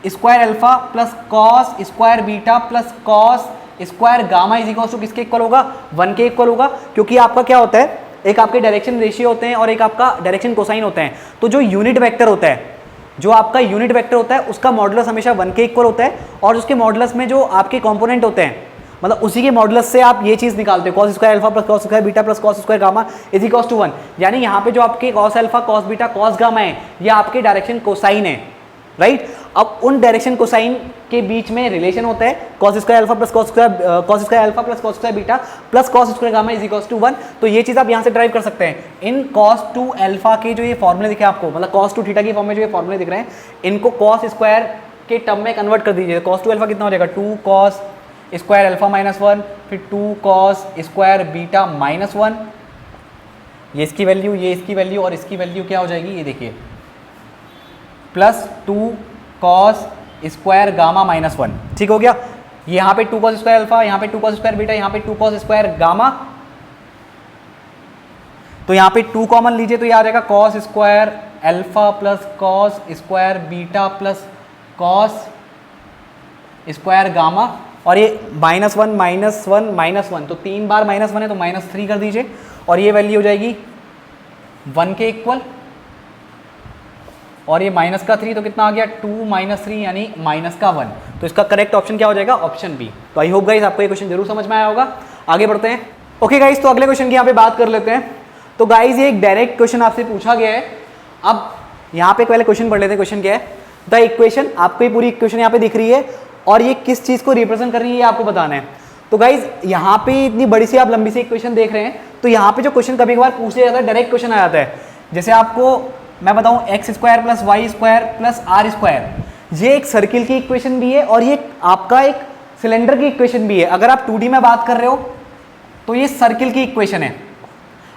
square alpha plus cos square beta plus cos square gamma is equal to किसके इक्वल होगा, 1 के इक्वल होगा, क्योंकि आपका क्या होता है, एक आपके डायरेक्शन रेशियो होते हैं और एक आपका डायरेक्शन कोसाइन होते हैं। तो जो यूनिट वेक्टर होता है, जो आपका यूनिट वेक्टर होता है उसका मॉडुलस हमेशा 1 के इक्वल होता है, और उसके मॉडुलस में जो आपके कंपोनेंट होते हैं, मतलब उसी के मॉडुलस से आप ये चीज निकालते हो, cos square alpha plus cos square beta plus cos square gamma is equal to 1। यानी यहाँ पे जो आपके cos alpha cos beta cos gamma है ये आपके डायरेक्शन कोसाइन है, राइट। अब उन डायरेक्शन कोसाइन के बीच में रिलेशन होता है cos square alpha plus cos square alpha plus cos square beta plus cos square gamma is equal to 1। तो ये चीज आप यहाँ से ड्राइव कर सकते हैं। इन cos 2 अल्फा के जो ये फॉर्मूले दिखे आपको, मतलब cos 2 थीटा की फॉर्म में जो ये फॉर्मूले दिख रहे हैं, इनको cos स्क्वायर के टर्म में कन्वर्ट कर दीजिए। cos 2 अल्फा कितना हो जाएगा, 2 cos स्क्वायर अल्फा माइनस 1, फिर 2 cos स्क्वायर बीटा माइनस 1, ये इसकी वैल्यू, ये इसकी वैल्यू, और इसकी वैल्यू क्या हो जाएगी, ये देखिए plus 2 cos square gamma minus 1। ठीक हो गया। यहाँ पे 2 cos स्क्वायर अल्फा, यहाँ पे 2 cos स्क्वायर बीटा, यहाँ पे 2 cos स्क्वायर गामा, तो यहाँ पे 2 कॉमन लीजिए तो ये आ जाएगा cos square alpha plus cos square beta plus cos square gamma, और ये माइनस 1 माइनस 1 माइनस 1, तो 3 बार माइनस 1 है तो माइनस 3 कर दीजिए, और ये वैल्यू हो जाएगी 1 के इक्वल, और ये माइनस का 3 तो कितना आ गया, 2 माइनस 3 यानी माइनस का 1। तो इसका करेक्ट ऑप्शन क्या हो जाएगा, ऑप्शन बी। तो आई होप गाइस आपको ये क्वेश्चन जरूर समझ में आया होगा। आगे बढ़ते हैं। ओके गाइस, तो अगले क्वेश्चन की यहाँ पे बात कर लेते हैं। तो गाइस ये एक डायरेक्ट क्वेश्चन आपसे पूछा गया है। अब यहाँ पे पहले क्वेश्चन पढ़ लेते हैं। क्वेश्चन क्या है, द इक्वेशन, आपको ये पूरी इक्वेशन यहाँ पे दिख रही है और ये किस चीज़ को रिप्रेजेंट कर रही है ये आपको बताना है। तो गाइज यहाँ पे इतनी बड़ी सी आप लंबी सी इक्वेशन देख रहे हैं, तो यहाँ पे जो क्वेश्चन कभी कभार पूछ लिया जाता है, डायरेक्ट क्वेश्चन आ जाता है। जैसे आपको मैं बताऊँ x square plus y square plus r square, ये एक सर्किल की इक्वेशन भी है और ये आपका एक सिलेंडर की इक्वेशन भी है। अगर आप 2D में बात कर रहे हो तो ये सर्किल की इक्वेशन है,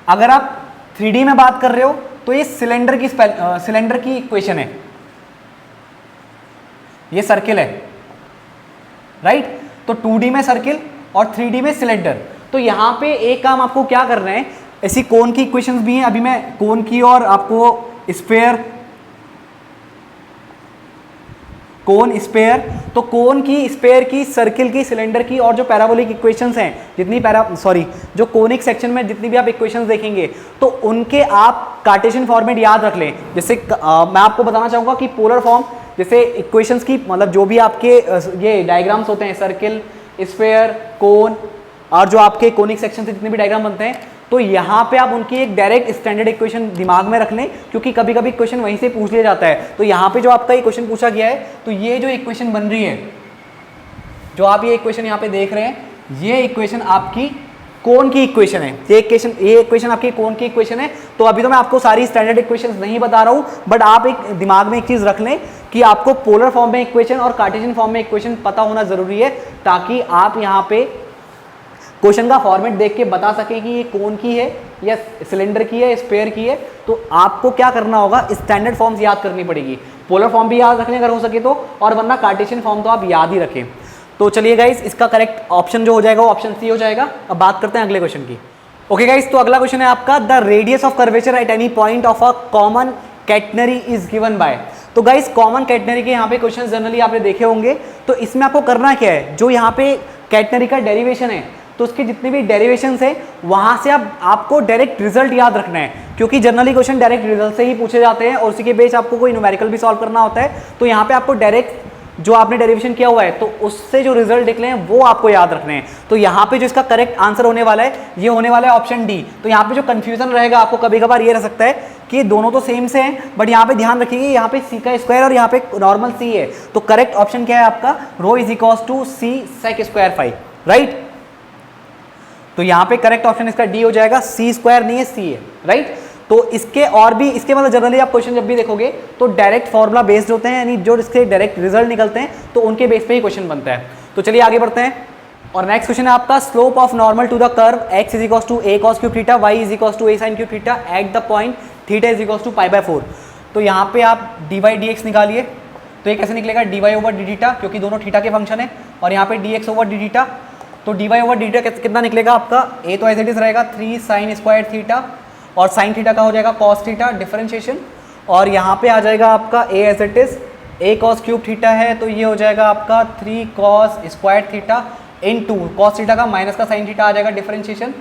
अगर आप 3D में बात कर रहे हो तो ये सिलेंडर की इक्वेशन है, ये सर्किल है, राइट। तो 2D में सर्किल और 3D में सिलेंडर। तो यहाँ पे एक काम आपको क्या करना है, ऐसी कोन की इक्वेशंस भी हैं, अभी मैं कोन की और आपको स्फेयर, कोन स्फेयर, तो कोन की, स्फेयर की, सर्किल की, सिलेंडर की और जो पैराबोलिक इक्वेशंस हैं, जितनी जो कोनिक सेक्शन में जितनी भी आप इक्वेशंस देखेंगे तो उनके आप कार्टेशियन फॉर्मेट याद रख लें। जैसे मैं आपको बताना चाहूँगा कि पोलर फॉर्म, जैसे इक्वेशंस की मतलब जो भी आपके ये डायग्राम्स होते हैं, सर्किल, स्फेयर, कोन और जो आपके कोनिक सेक्शन से जितने भी डायग्राम बनते हैं, तो यहाँ पे आप उनकी एक डायरेक्ट स्टैंडर्ड इक्वेशन दिमाग में रख लें, क्योंकि कभी कभी क्वेश्चन वहीं से पूछ लिया जाता है। तो यहाँ पे जो आपका ये क्वेश्चन पूछा गया है, तो ये जो इक्वेशन बन रही है, जो आप ये इक्वेशन यहाँ पे देख रहे हैं, ये इक्वेशन आपकी कोन की इक्वेशन है। ये इक्वेशन आपकी कोन की इक्वेशन है। तो अभी तो मैं आपको सारी स्टैंडर्ड इक्वेशंस नहीं बता रहा हूँ, बट आप एक दिमाग में एक चीज़ रख लें कि आपको पोलर फॉर्म में इक्वेशन और कार्टेशियन फॉर्म में इक्वेशन पता होना जरूरी है, ताकि आप यहाँ पे क्वेश्चन का फॉर्मेट देख के बता सकें कि ये कोन की है या सिलेंडर की है, स्फेयर की है। तो आपको क्या करना होगा, स्टैंडर्ड फॉर्म्स याद करनी पड़ेगी, पोलर फॉर्म भी याद रखने अगर हो सके तो, और वरना कार्टेशियन फॉर्म तो आप याद ही रखें। तो चलिए गाइस, इसका करेक्ट ऑप्शन जो हो जाएगा वो ऑप्शन सी हो जाएगा। अब बात करते हैं अगले क्वेश्चन की। ओके गाइस, तो अगला क्वेश्चन है आपका, the radius of curvature at any point of a common catenary is given by. तो गाइस कॉमन कैटनरी के यहाँ पे क्वेश्चन जनरली आपने देखे होंगे। तो इसमें आपको करना क्या है, जो यहाँ पे कैटनरी का डेरिवेशन है, तो उसके जितने भी डेरिवेशंस हैं वहाँ से आपको डायरेक्ट रिजल्ट याद रखना है, क्योंकि जनरली क्वेश्चन डायरेक्ट रिजल्ट से ही पूछे जाते हैं और उसी के बेस आपको कोई न्यूमेरिकल भी सॉल्व करना होता है। तो यहाँ पे आपको डायरेक्ट जो आपने डेरिवेशन किया हुआ है तो उससे जो रिजल्ट निकले हैं वो आपको याद रखने हैं। तो यहाँ पे जो इसका करेक्ट आंसर होने वाला है, ये होने वाला है ऑप्शन डी। तो यहाँ पे जो कंफ्यूजन रहेगा आपको कभी कभार ये रह सकता है कि दोनों तो सेम से हैं, बट यहाँ पे ध्यान रखिए यहाँ पे सी का स्क्वायर और यहाँ पे नॉर्मल सी है। तो करेक्ट ऑप्शन क्या है आपका, rho is equals to c sec square 5, right. तो यहाँ पे करेक्ट ऑप्शन इसका डी हो जाएगा, सी स्क्वायर नहीं है, सी है, राइट। तो इसके और भी, इसके मतलब जनरली आप क्वेश्चन जब भी देखोगे तो डायरेक्ट फॉर्मूला बेस्ड होते हैं, यानी जो इसके डायरेक्ट रिजल्ट निकलते हैं तो उनके बेस पे ही क्वेश्चन बनता है। तो चलिए आगे बढ़ते हैं। और नेक्स्ट क्वेश्चन है आपका slope of normal to the curve x is equals to a cos cube theta, y is equals to a sin cube theta at the point theta is equals to π/4। तो यहाँ पे आप dy dx निकालिए, तो ये कैसे निकलेगा dy over D theta, क्योंकि दोनों थीटा के फंक्शन है, और यहाँ पे dx ओवर डी थीटा, तो dy ओवर डी थीटा कितना निकलेगा आपका, a तो एज इट इज रहेगा 3 sin स्क्वायर थीटा, और sin थीटा का हो जाएगा cos थीटा डिफरेंशिएशन, और यहाँ पे आ जाएगा आपका a as it is a cos cube theta है, तो ये हो जाएगा आपका 3 cos square theta into cos theta का माइनस का साइन थीटा आ जाएगा डिफरेंशिएशन।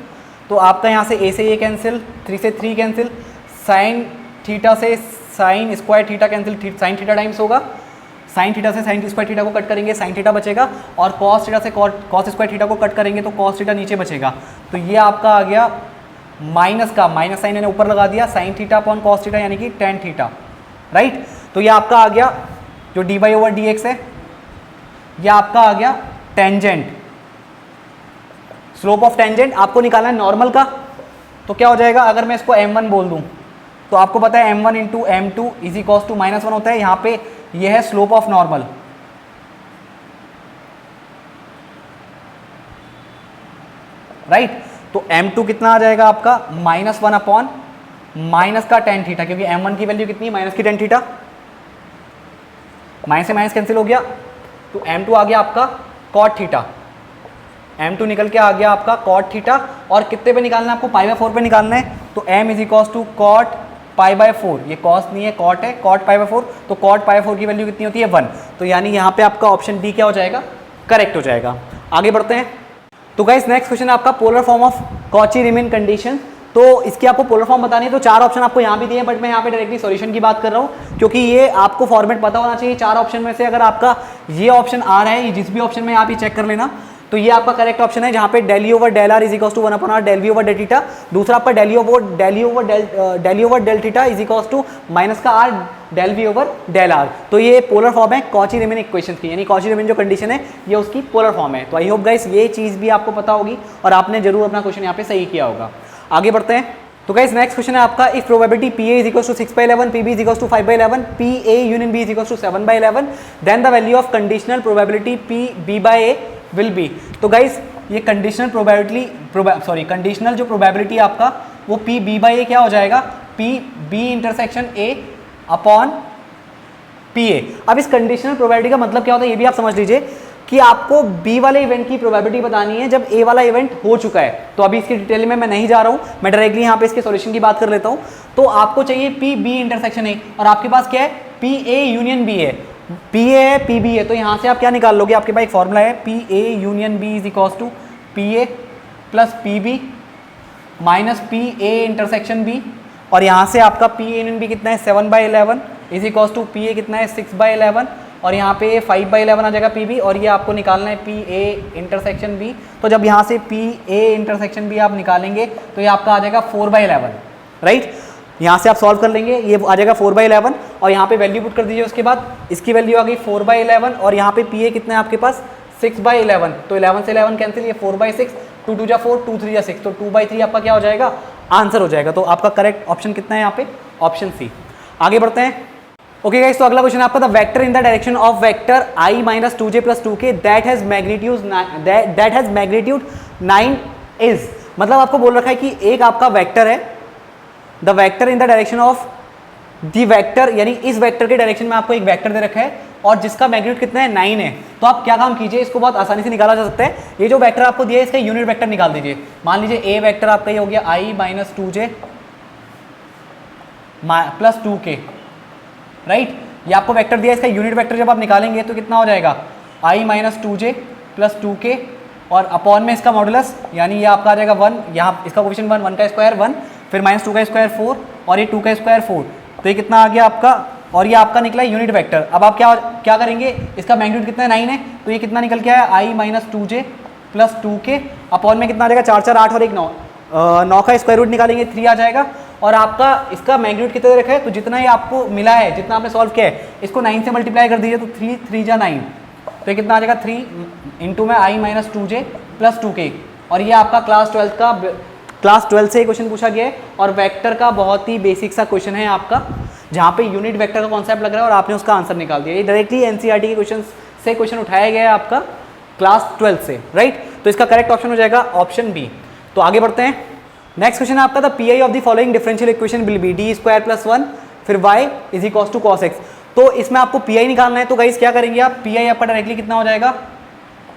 तो आपका यहाँ से a से a कैंसिल, 3 से 3 कैंसिल, साइन थीटा से sine square theta cancel, sine theta times होगा, साइन थीटा से साइन स्क्वायर थीटा को कट करेंगे साइन थीटा बचेगा, और कॉस थीटा से कॉस स्क्वायर थीटा को कट करेंगे तो कॉस थीटा नीचे बचेगा। तो ये आपका आ गया माइनस का, माइनस साइन मैंने ऊपर लगा दिया, sine theta upon cos theta यानी कि टेन थीटा, राइट। तो ये आपका आ गया जो D by over D x है, ये आपका आ गया टेंजेंट, स्लोप ऑफ टेंजेंट आपको निकालना है नॉर्मल का। तो क्या हो जाएगा, अगर मैं इसको m1 बोल दूं, तो आपको पता है m1 into m2 is equals to -1 होता है, यहाँ पे ये है स्लोप ऑफ नॉर्मल, राइट। तो m2 कितना आ जाएगा आपका -1 अपॉन माइनस का टेन थीटा, क्योंकि m1 की वैल्यू कितनी है माइनस की टेन थीटा, माइनस से माइनस कैंसिल हो गया, तो m2 आ गया आपका कॉट थीटा, m2 निकल के आ गया आपका कॉट थीटा, और कितने पे निकालना है आपको, π/4 पे निकालना है। तो m is equals to cot π/4, ये कॉस नहीं है कॉट है, कॉट π/4, तो कॉट π/4 की वैल्यू कितनी होती है 1, तो यानी यहाँ पे आपका ऑप्शन डी क्या हो जाएगा, करेक्ट हो जाएगा। आगे बढ़ते हैं। तो गाइस नेक्स्ट क्वेश्चन है आपका polar form of Cauchy Riemann condition. तो इसकी आपको पोलर फॉर्म बतानी है, तो चार ऑप्शन आपको यहाँ भी दिए हैं, बट मैं यहाँ पे डायरेक्टली सॉल्यूशन की बात कर रहा हूँ, क्योंकि ये आपको फॉर्मेट पता होना चाहिए। चार ऑप्शन में से अगर आपका ये ऑप्शन आ रहा है, जिस भी ऑप्शन में आप ये चेक कर लेना, तो ये आपका करेक्ट ऑप्शन है, जहाँ पे del e over del r is equals to 1 upon r del v over del theta. दूसरा आपका del e over del theta is equals to minus का r del v over del r. तो ये polar form है Cauchy Riemann equation की, यानी Cauchy Riemann जो condition है ये उसकी पोलर फॉर्म है। तो आई होप गाइस ये चीज़ भी आपको पता होगी और आपने जरूर अपना क्वेश्चन यहाँ पे सही किया होगा। आगे बढ़ते हैं। तो गाइस नेक्स्ट क्वेश्चन है आपका, if probability PA is equals to 6/11, PB is equals to 5/11, PA union B is equals to 7/11, then the value of conditional probability PB/A will be. तो गाइस ये कंडीशनल कंडीशनल जो probability आपका वो PB/A क्या हो जाएगा, PB intersection A upon PA। अब इस कंडीशनल प्रोबेबिलिटी का मतलब क्या होता है ये भी आप समझ लीजिए, कि आपको B वाले इवेंट की प्रोबेबिलिटी बतानी है जब A वाला इवेंट हो चुका है। तो अभी इसकी डिटेल में मैं नहीं जा रहा हूँ, मैं डायरेक्टली यहाँ पे इसके सॉल्यूशन की बात कर लेता हूँ। तो आपको चाहिए PB इंटरसेक्शन A, और आपके पास क्या है, PA यूनियन B है, PA है PB है। तो यहाँ से आप क्या निकाल लोगे, आपके पास एक फॉर्मूला है, PA union B is equals to PA plus PB minus PA intersection B, और यहाँ से आपका PA यूनियन B कितना है 7/11 इज इक्वल्स टू PA कितना है 6/11, और यहाँ पे 5/11 आ जाएगा PB, और ये आपको निकालना है PA इंटरसेक्शन B। तो जब यहाँ से PA इंटरसेक्शन B आप निकालेंगे तो ये आपका आ जाएगा 4/11, राइट। यहाँ से आप सॉल्व कर लेंगे, ये आ जाएगा 4/11, और यहाँ पे वैल्यू पुट कर दीजिए। उसके बाद इसकी वैल्यू आ गई 4/11, और यहाँ पे PA कितना है आपके पास 6/11, तो 11 से 11 कैंसिल, ये 4/6, 2 2 जा 4, 2 3 जा 6, तो 2/3 आपका क्या हो जाएगा, आंसर हो जाएगा। तो आपका करेक्ट ऑप्शन कितना है यहाँ पे, ऑप्शन सी। आगे बढ़ते हैं। ओके गाइस, तो अगला क्वेश्चन आपका, the vector in the direction of vector i minus 2j plus 2k that has magnitude 9 is. मतलब आपको बोल रखा है कि एक आपका वेक्टर है, the vector in the direction of the vector, यानी इस वेक्टर के डायरेक्शन में आपको एक वेक्टर दे रखा है और जिसका मैग्नीट्यूड कितना है 9 है। तो आप क्या काम कीजिए, इसको बहुत आसानी से निकाला जा सकता है। ये जो वेक्टर आपको दिया है इसका यूनिट वेक्टर निकाल दीजिए। मान लीजिए ए वेक्टर आपका ये हो गया i minus 2j plus 2k, right. ये आपको वेक्टर दिया है, इसका यूनिट वेक्टर जब आप निकालेंगे तो कितना हो जाएगा, i minus 2j plus 2k, और अपॉन में इसका मॉडुलस, यानी ये आपका आ जाएगा 1, यहाँ इसका कोएफिशिएंट 1, 1 का स्क्वायर 1, फिर माइनस 2 का स्क्वायर 4, और ये 2 का स्क्वायर 4, तो ये कितना आ गया आपका, और ये आपका निकला यूनिट वेक्टर। अब आप क्या करेंगे, इसका मैग्नीट्यूड कितना है 9 है, तो ये कितना निकल के आया i minus 2j plus 2k, upon में कितना आ जाएगा 4 4 8 और 1 9, 9 का स्क्वायर रूट निकालेंगे 3 आ जाएगा, और आपका इसका मैग्नीट्यूड कितना रखा है, तो जितना ही आपको मिला है, जितना आपने सॉल्व किया है, इसको 9 से मल्टीप्लाई कर दीजिए, तो 3 3 जा 9, तो ये कितना आ जाएगा 3 इंटू में i minus 2j plus 2k। और ये आपका क्लास 12 से क्वेश्चन पूछा गया है, और वेक्टर का बहुत ही बेसिक सा क्वेश्चन है आपका, जहाँ पे यूनिट वेक्टर का कॉन्सेप्ट लग रहा है और आपने उसका आंसर निकाल दिया। ये डायरेक्टली एनसीईआरटी के क्वेश्चन से क्वेश्चन उठाया गया है आपका क्लास 12 से, राइट। तो इसका करेक्ट ऑप्शन हो जाएगा ऑप्शन बी। तो आगे बढ़ते हैं। नेक्स्ट क्वेश्चन है आपका, the P I of the following differential equation will be D square plus 1 फिर y is equal to cos x. तो इसमें आपको पी आई निकालना है। तो गाइस क्या करेंगे आप, पी आई आपका डायरेक्टली कितना हो जाएगा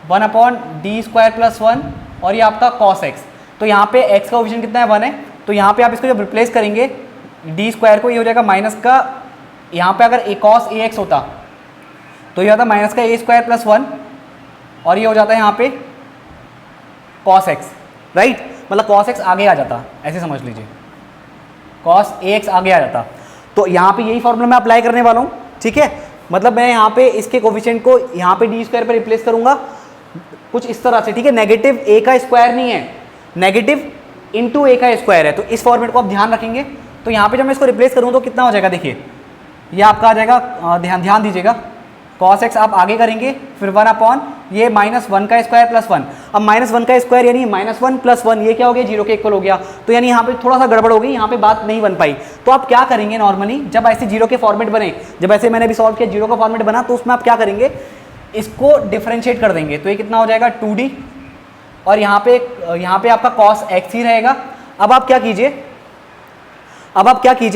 1 अपॉन डी स्क्वायर प्लस 1 और ये आपका कॉस एक्स। तो यहाँ पे x का कोएफिशिएंट कितना है 1 है, तो यहाँ पे आप इसको जब रिप्लेस करेंगे डी स्क्वायर को, ये हो जाएगा माइनस का, यहाँ पे अगर ए कॉस ए एक्स होता तो ये होता माइनस का ए स्क्वायर प्लस 1 और ये हो जाता है यहाँ पे कॉस एक्स, राइट। मतलब कॉस एक्स आगे आ जाता, ऐसे समझ लीजिए, कॉस ए एक्स आगे आ जाता। तो यहाँ पे यही फॉर्मूला मैं अप्लाई करने वाला हूँ, ठीक है। मतलब मैं यहाँ पे इसके कोफिशिएंट को यहाँ पे डी स्क्वायर पे रिप्लेस करूँगा कुछ इस तरह से, ठीक है। नेगेटिव ए का स्क्वायर नहीं है, नेगेटिव इंटू ए का स्क्वायर है। तो इस फॉर्मेट को आप ध्यान रखेंगे। तो यहाँ पे जब मैं इसको रिप्लेस करूँ तो कितना हो जाएगा, देखिए ये आपका आ जाएगा, ध्यान दीजिएगा, कॉस एक्स आप आगे करेंगे फिर 1 अपॉन ये माइनस 1 का स्क्वायर प्लस 1। अब माइनस 1 का स्क्वायर यानी माइनस 1 प्लस 1, ये क्या हो गया 0 के इक्वल हो गया। तो यानी यहाँ पे थोड़ा सा गड़बड़ हो गई, यहाँ पे बात नहीं बन पाई। तो आप क्या करेंगे नॉर्मली, जब ऐसे 0 के फॉर्मेट बने, जब ऐसे मैंने अभी सॉल्व किया 0 का फॉर्मेट बना, तो उसमें आप क्या करेंगे, इसको डिफरेंशिएट कर देंगे। तो ये कितना हो जाएगा 2d और यहाँ पे आपका कॉस एक्स ही रहेगा। अब आप क्या कीजिए,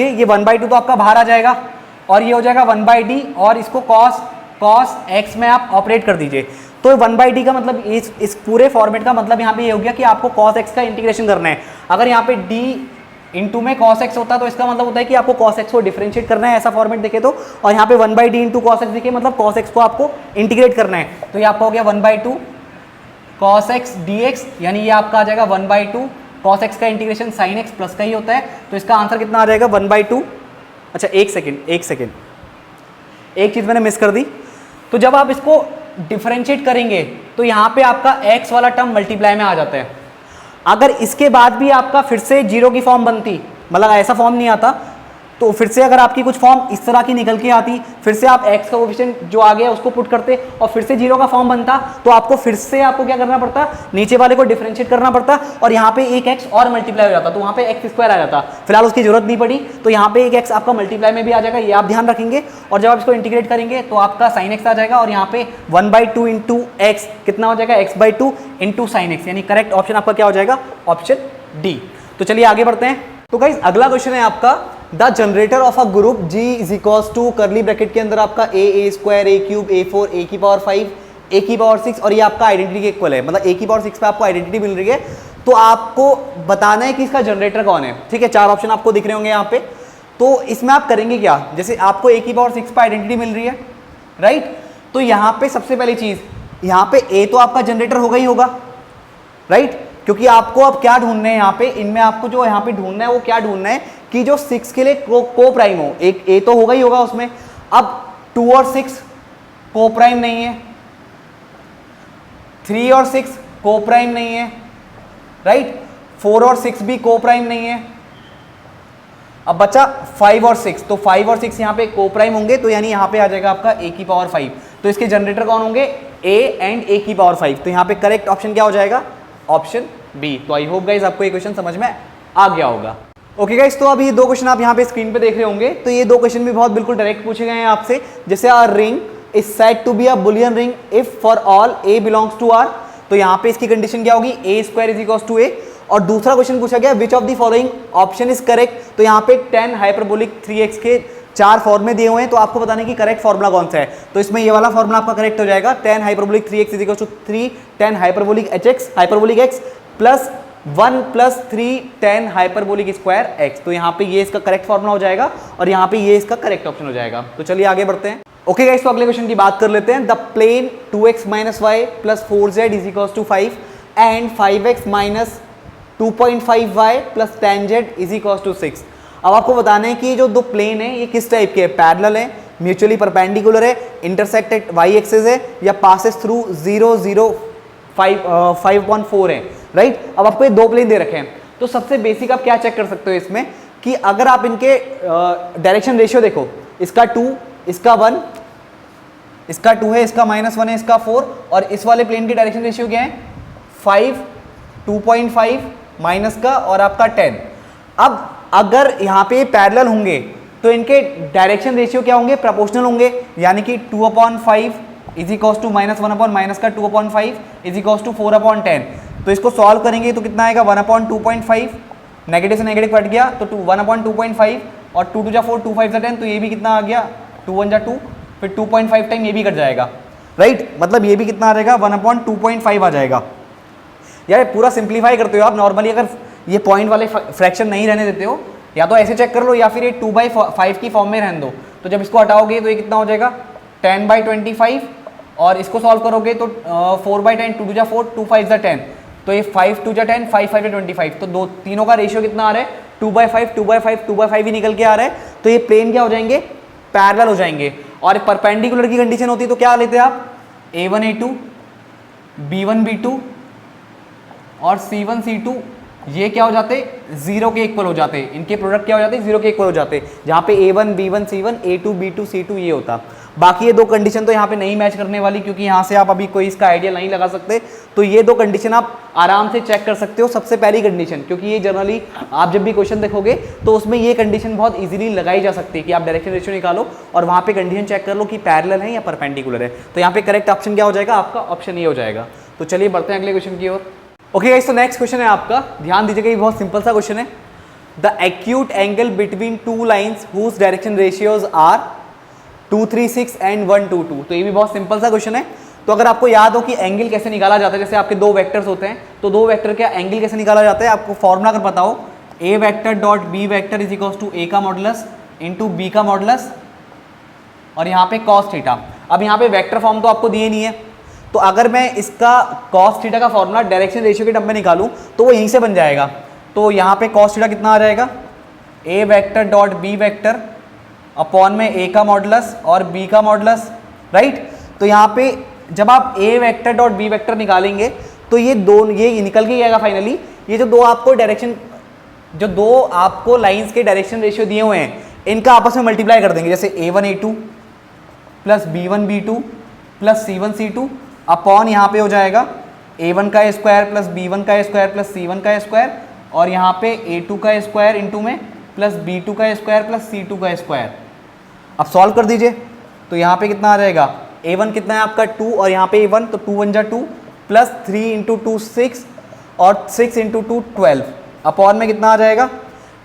ये 1/2 तो आपका बाहर आ जाएगा और ये हो जाएगा 1/d और इसको कॉस एक्स में आप ऑपरेट कर दीजिए। तो 1/d का मतलब इस पूरे फॉर्मेट का मतलब यहाँ पे ये हो गया कि आपको कॉस एक्स का इंटीग्रेशन करना है। अगर यहाँ पे d इंटू में कॉस एक्स होता तो इसका मतलब होता है कि आपको कॉस एक्स को डिफरेंशिएट करना है, ऐसा फॉर्मेट देखे तो। और यहाँ पे 1/d इंटू कॉस एक्स दिखे, मतलब कॉस एक्स को आपको इंटीग्रेट करना है। तो ये आपका हो गया 1/2 कॉस एक्स dx, यानी ये आपका आ जाएगा 1/2 कॉस एक्स का इंटीग्रेशन साइन एक्स प्लस का ही होता है। तो इसका आंसर कितना आ जाएगा 1/2। अच्छा एक सेकेंड, एक चीज़ मैंने मिस कर दी। तो जब आप इसको डिफरेंशिएट करेंगे तो यहाँ पे आपका x वाला टर्म मल्टीप्लाई में आ जाता है। अगर इसके बाद भी आपका फिर से 0 की फॉर्म बनती, मतलब ऐसा फॉर्म नहीं आता, तो फिर से अगर आपकी कुछ फॉर्म इस तरह की निकल के आती, फिर से आप x का कोएफिशिएंट जो आ गया उसको पुट करते और फिर से 0 का फॉर्म बनता, तो आपको फिर से क्या करना पड़ता, नीचे वाले को डिफरेंशिएट करना पड़ता और यहाँ पे एक x और मल्टीप्लाई हो जाता, तो वहाँ पे x² आ जाता। फिलहाल उसकी जरूरत नहीं पड़ी, तो यहाँ पे एक x आपका मल्टीप्लाई में भी आ जाएगा, ये आप ध्यान रखेंगे। और जब आप इसको इंटीग्रेट करेंगे तो आपका साइन x आ जाएगा और यहाँ पे 1/2 इंटू एक्स कितना हो जाएगा x/2 इंटू साइन x, यानी करेक्ट ऑप्शन आपका क्या हो जाएगा ऑप्शन डी। तो चलिए आगे बढ़ते हैं। तो गाइस अगला क्वेश्चन है आपका, the generator of a group G is equals to curly bracket के अंदर आपका a square a cube a4 a की पावर 5 a की पावर 6 और ये आपका आइडेंटिटी के इक्वल है, मतलब a की पावर 6 पे आपको आइडेंटिटी मिल रही है। तो आपको बताना है कि इसका जनरेटर कौन है, ठीक है। 4 ऑप्शन आपको दिख रहे होंगे यहाँ पे। तो इसमें आप करेंगे क्या, जैसे आपको a की पावर 6 पे आइडेंटिटी मिल रही है, राइट। तो यहाँ पे सबसे पहली चीज, यहाँ पे a तो आपका जनरेटर होगा ही होगा, राइट, क्योंकि आपको अब क्या ढूंढना है यहाँ पे, इनमें आपको जो यहाँ पे ढूंढना है वो क्या ढूंढना है कि जो 6 के लिए को प्राइम हो। एक a तो होगा ही होगा उसमें। अब 2 और 6 को प्राइम नहीं है, 3 और 6 को प्राइम नहीं है, राइट, 4 और 6 भी को प्राइम नहीं है। अब बचा 5 और 6, तो 5 और 6 यहाँ पे को प्राइम होंगे, तो यानी यहाँ पे आ जाएगा आपका a की पावर 5। तो इसके जनरेटर कौन होंगे, a एंड a की पावर 5। तो यहाँ पे करेक्ट ऑप्शन क्या हो जाएगा ऑप्शन बी। तो आई होप गाइज आपको ये क्वेश्चन समझ में आ गया होगा। ओके गाइज, तो अभी ये 2 क्वेश्चन आप यहाँ पे स्क्रीन पे देख रहे होंगे। तो ये 2 क्वेश्चन भी बहुत बिल्कुल डायरेक्ट पूछे गए हैं आपसे। जैसे a ring is said to be a Boolean ring if for all a belongs to r। तो यहाँ पे इसकी कंडीशन क्या होगी, a square is equals to a। और दूसरा क्वेश्चन पूछा गया which of the following option is correct. तो यहाँ पे tan हाइपरबोलिक 3x के 4 फॉर्मे दिए हुए हैं, तो आपको बताने की करेक्ट फॉर्मूला कौन सा है। तो इसमें ये वाला फॉर्मूला आपका करेक्ट हो जाएगा, tan hyperbolic 3x is equals to 3 tan hyperbolic hx hyperbolic x plus 1 plus 3 tan hyperbolic square x। तो यहाँ पे ये इसका करेक्ट फॉर्मूला हो जाएगा और यहाँ पे ये इसका करेक्ट ऑप्शन हो जाएगा। तो चलिए आगे बढ़ते हैं। ओके गाइस, तो अगले क्वेश्चन की बात कर लेते हैं। The plane 2x minus y plus 4z is equals to 5 and 5x minus 2.5y plus tan z is equals to 6। अब आपको बताना है कि जो 2 प्लेन है ये किस टाइप के, पैरेलल है, म्यूचुअली परपेंडिकुलर है, इंटरसेक्ट एट y एक्सिस है, या पासेस थ्रू 0 0 5.4 है, राइट। अब आपको ये 2 प्लेन दे रखे हैं। तो सबसे बेसिक आप क्या चेक कर सकते हो इसमें कि अगर आप इनके डायरेक्शन रेशियो देखो, इसका 2 इसका 1, इसका 2 है, इसका -1 है, इसका 4, और इस वाले प्लेन की डायरेक्शन रेशियो क्या है 5 2.5 माइनस का और आपका 10। अब अगर यहाँ पे पैरेलल होंगे तो इनके डायरेक्शन रेशियो क्या होंगे, प्रोपोर्शनल होंगे, यानी कि 2/5 is equals to minus 1 upon minus का 2/5 इज इक्वल्स टू 4/10। तो इसको सॉल्व करेंगे तो कितना आएगा 1/2.5, नेगेटिव से नेगेटिव कट गया तो 1/2.5 और 2 2 जा 4 2 5 जा 10, तो ये भी कितना आ गया 2 1 जा 2, फिर 2.5 टाइम ये भी कट जाएगा, राइट। मतलब ये भी कितना आ जाएगा 1/2.5 आ जाएगा। यार पूरा सिंप्लीफाई करते हो आप नॉर्मली, अगर ये पॉइंट वाले फ्रैक्शन नहीं रहने देते हो या तो ऐसे चेक कर लो या फिर ये 2/5 की फॉर्म में रहने दो। तो जब इसको हटाओगे तो ये कितना हो जाएगा 10/25 और इसको सॉल्व करोगे तो 4/10, 2 2 जा 4 2 5 जा 10, तो ये 5 2 जा 10 5 5 जा 25, तो दो तीनों का रेशियो कितना आ रहा है 2/5 2/5 2/5 ही निकल के आ रहा है। तो ये प्लेन क्या हो जाएंगे पैरेलल हो जाएंगे। और परपेंडिकुलर की कंडीशन होती है तो क्या लेते हैं आप A1 A2 B1 B2 और C1 C2, ये क्या हो जाते 0 के इक्वल हो जाते, इनके प्रोडक्ट क्या हो जाते 0 के इक्वल हो जाते, जहाँ पे A1 B1 C1 A2 B2 C2 ये होता। बाकी ये दो कंडीशन तो यहाँ पे नहीं मैच करने वाली, क्योंकि यहाँ से आप अभी कोई इसका आइडिया नहीं लगा सकते। तो ये दो कंडीशन आप आराम से चेक कर सकते हो। सबसे पहली कंडीशन, क्योंकि ये जनरली आप जब भी क्वेश्चन देखोगे तो उसमें ये कंडीशन बहुत इजीली लगाई जा सकती है कि आप डायरेक्शन रेशियो निकालो और वहाँ पे कंडीशन चेक कर लो कि पैरेलल है या परपेंडिकुलर है। तो यहाँ पे करेक्ट ऑप्शन क्या हो जाएगा आपका, ऑप्शन ए हो जाएगा। तो चलिए बढ़ते हैं अगले क्वेश्चन की ओर। ओके गाइस, तो नेक्स्ट क्वेश्चन है आपका, ध्यान दीजिएगा, ये बहुत सिंपल सा क्वेश्चन है। The acute angle between two lines whose direction ratios are 236 and 122। तो ये भी बहुत सिंपल सा क्वेश्चन है। तो अगर आपको याद हो कि एंगल कैसे निकाला जाता है, जैसे आपके दो वेक्टर्स होते हैं तो दो वेक्टर का एंगल कैसे निकाला जाता है, आपको फॉर्मूला अगर पता हो a vector dot b vector is equals to a का मॉडुलस इंटू बी का मॉडुलस और यहाँ पे कॉस थीटा। अब यहाँ पे वेक्टर फॉर्म तो आपको दिए नहीं है, तो अगर मैं इसका कॉस थीटा का फॉर्मूला डायरेक्शन रेशियो के टर्म में निकालूं तो वो यहीं से बन जाएगा। तो यहाँ पे कॉस थीटा कितना आ जाएगा a vector dot b vector upon में ए का मॉडुलस और बी का मॉडुलस, राइट। तो यहाँ पे जब आप ए वेक्टर डॉट बी वेक्टर निकालेंगे तो ये दोनों ये निकल के आएगा फाइनली। ये जो दो आपको लाइंस के डायरेक्शन रेशियो दिए हुए हैं इनका आपस में मल्टीप्लाई कर देंगे, जैसे A1 A2 plus B1 B2 plus C1 C2 upon यहाँ पे हो जाएगा A1 का स्क्वायर प्लस B1 का स्क्वायर प्लस C1 का स्क्वायर और यहाँ पे A2 का स्क्वायर इंटू में प्लस B2 का स्क्वायर प्लस C2 का स्क्वायर। अब सॉल्व कर दीजिए तो यहाँ पे कितना आ जाएगा A1 कितना है आपका 2 और यहाँ पे A1 तो 2 1 जा 2 प्लस 3 इंटू 2 6 और 6 इंटू 2 12 अपॉन में कितना आ जाएगा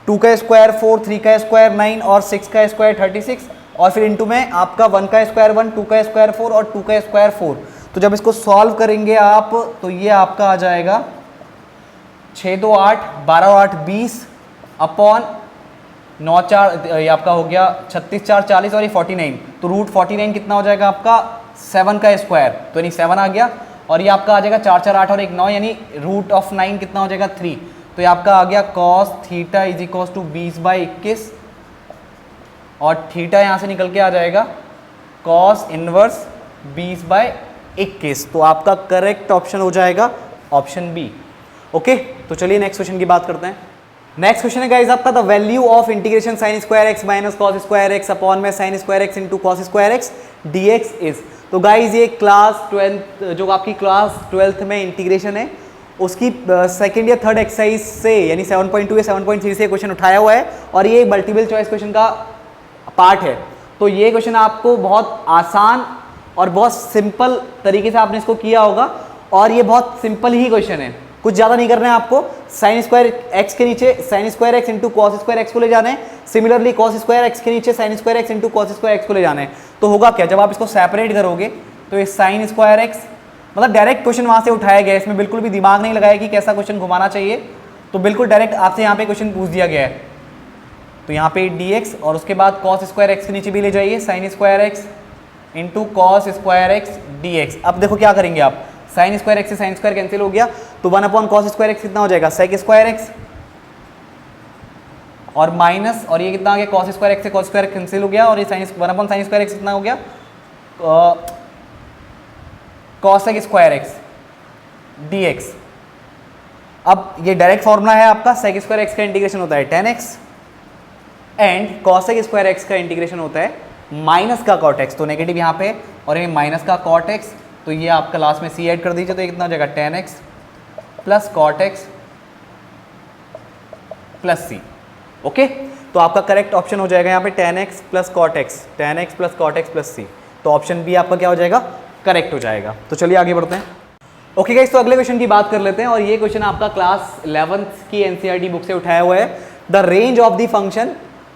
2 का स्क्वायर 4 3 का स्क्वायर 9 और 6 का स्क्वायर 36 और फिर इंटू में आपका 1 का स्क्वायर 1 2 का स्क्वायर 4 और 2 का स्क्वायर 4। तो जब इसको सॉल्व करेंगे आप तो ये आपका आ जाएगा 6 2 8 12 8 20 अपॉन 9 4 ये आपका हो गया 36 4 40 और ये 49। तो रूट 49 कितना हो जाएगा आपका 7 का स्क्वायर, तो यानी 7 आ गया और ये आपका आ जाएगा 4 4 8 और 1 9, यानी रूट ऑफ 9 कितना हो जाएगा 3। तो ये आपका आ गया cos theta is equal to 20/21 और थीटा यहाँ से निकल के आ जाएगा कॉस इनवर्स 20/21। तो आपका करेक्ट ऑप्शन हो जाएगा ऑप्शन बी। ओके, तो चलिए नेक्स्ट क्वेश्चन की बात करते हैं। नेक्स्ट क्वेश्चन है गाइस आपका, the value of integration sine square x minus cos square x upon में sine square x into cos square x dx is. तो गाइस ये क्लास 12 जो आपकी क्लास 12th में इंटीग्रेशन है उसकी सेकंड या थर्ड एक्सरसाइज से यानी 7.2 या 7.3 से क्वेश्चन उठाया हुआ है और ये मल्टीपल चॉइस क्वेश्चन का पार्ट है। तो ये क्वेश्चन आपको बहुत आसान और बहुत सिंपल तरीके से आपने इसको किया होगा और ये बहुत सिंपल ही क्वेश्चन है, कुछ ज़्यादा नहीं करना है आपको। साइन स्क्वायर एक्स के नीचे sign square x into cos square x को ले जाना है, सिमिलरली कॉस स्क्वायर एक्स के नीचे sign square x into cos square x को ले जाना है। तो होगा क्या, जब आप इसको सेपरेट करोगे तो ये साइन स्क्वायर एक्स, मतलब डायरेक्ट क्वेश्चन वहाँ से उठाया गया है, इसमें बिल्कुल भी दिमाग नहीं लगाया कि कैसा क्वेश्चन घुमाना चाहिए, तो बिल्कुल डायरेक्ट आपसे यहाँ पे क्वेश्चन पूछ दिया गया है। तो यहाँ पे dx और उसके बाद कॉस स्क्वायर एक्स के नीचे भी ले जाइए sign square x into cos square x dx। अब देखो क्या करेंगे आप, साइन स्क्वायर एक्स से साइन स्क्वायर कैंसिल हो गया तो 1 अपॉन कॉस स्क्वायर एक्स कितना हो जाएगा सेक स्क्वायर एक्स और माइनस और ये कितना आ गया कॉस स्क्वायर एक्स से कॉस स्क्वायर कैंसिल हो गया और ये sine 1 upon sine square x कितना हो गया कॉसेक स्क्वायर एक्स dx। अब ये डायरेक्ट फॉर्मूला है आपका, सेक स्क्वायर एक्स का इंटीग्रेशन होता है tan x and cosec square x का इंटीग्रेशन होता है माइनस का कॉट एक्स। तो नेगेटिव यहाँ पे और ये माइनस का कॉट एक्स, तो ये आपका लास्ट में c ऐड कर दीजिए तो ये कितना हो जाएगा tan x plus cot x plus c। Okay, तो आपका करेक्ट ऑप्शन हो जाएगा यहाँ पे tan x plus cot x, tan x plus cot x plus c। तो ऑप्शन बी आपका क्या हो जाएगा करेक्ट हो जाएगा। तो चलिए आगे बढ़ते हैं। ओके गाइस, तो अगले क्वेश्चन की बात कर लेते हैं और ये क्वेश्चन आपका क्लास 11th की एनसीईआरटी बुक से उठाया हुआ है। The range of the function,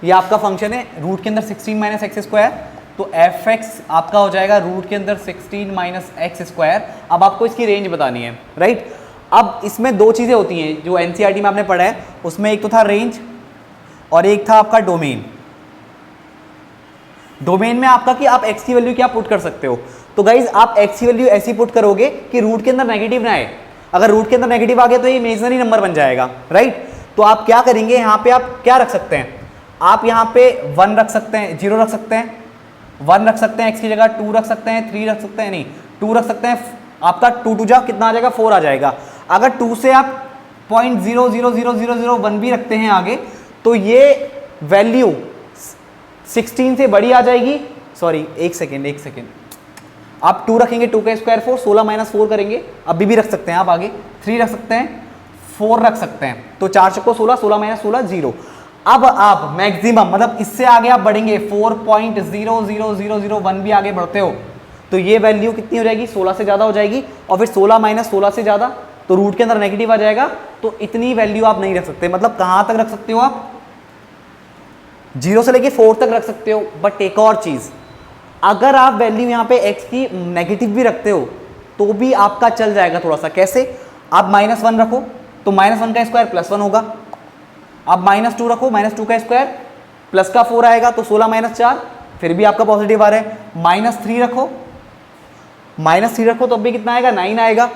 ये आपका फंक्शन है रूट के अंदर 16 माइनस एक्स स्क्वायर, तो एफ एक्स आपका हो जाएगा रूट के अंदर 16 माइनस एक्स स्क्वायर। अब आपको इसकी रेंज बतानी है, राइट। अब इसमें दो चीज़ें होती हैं जो एनसीईआरटी में आपने पढ़ा है, उसमें एक तो था रेंज और एक था आपका डोमेन। डोमेन में आपका कि आप एक्स की वैल्यू क्या पुट कर सकते हो। तो गाइज आप एक्स की वैल्यू ऐसी पुट करोगे कि रूट के अंदर नेगेटिव ना आए। अगर रूट के अंदर नेगेटिव आ गया तो ये इमेजिनरी नंबर बन जाएगा, राइट। तो आप क्या करेंगे, यहाँ पे आप क्या रख सकते हैं, आप यहाँ पे 1 रख सकते हैं, 0 रख सकते हैं, 1 रख सकते हैं एक्स की जगह, 2 रख सकते हैं, 3 रख सकते हैं, नहीं 2 रख सकते हैं। आपका 2 टू जा कितना आ जाएगा, 4 आ जाएगा। अगर 2 से आप 0.00001 भी रखते हैं आगे, तो ये वैल्यू 16 से बड़ी आ जाएगी। सॉरी एक सेकेंड, आप 2 रखेंगे, 2 का स्क्वायर 4, 16 माइनस 4 करेंगे, अभी भी रख सकते हैं आप आगे, 3 रख सकते हैं, 4 रख सकते हैं, तो 4 चक्को 16, 16 माइनस 16 0। अब आप मैक्सिमम मतलब इससे आगे आप बढ़ेंगे 4.00001 भी आगे बढ़ते हो तो ये वैल्यू कितनी हो जाएगी, 16 से ज़्यादा हो जाएगी। और फिर 16 माइनस 16 से ज़्यादा तो रूट के अंदर नेगेटिव आ जाएगा, तो इतनी वैल्यू आप नहीं रख सकते। मतलब कहाँ तक रख सकते हो आप, 0 से लेके 4 तक रख सकते हो। बट एक और चीज़, अगर आप वैल्यू यहाँ पे x की नेगेटिव भी रखते हो तो भी आपका चल जाएगा थोड़ा सा। कैसे, आप -1 रखो तो -1 का स्क्वायर +1 होगा, आप -2 रखो, -2 का स्क्वायर प्लस का 4 आएगा, तो 16 माइनस 4 फिर भी आपका पॉजिटिव आ रहा है। -3 रखो, -3 रखो तब भी कितना आएगा, 9 आएगा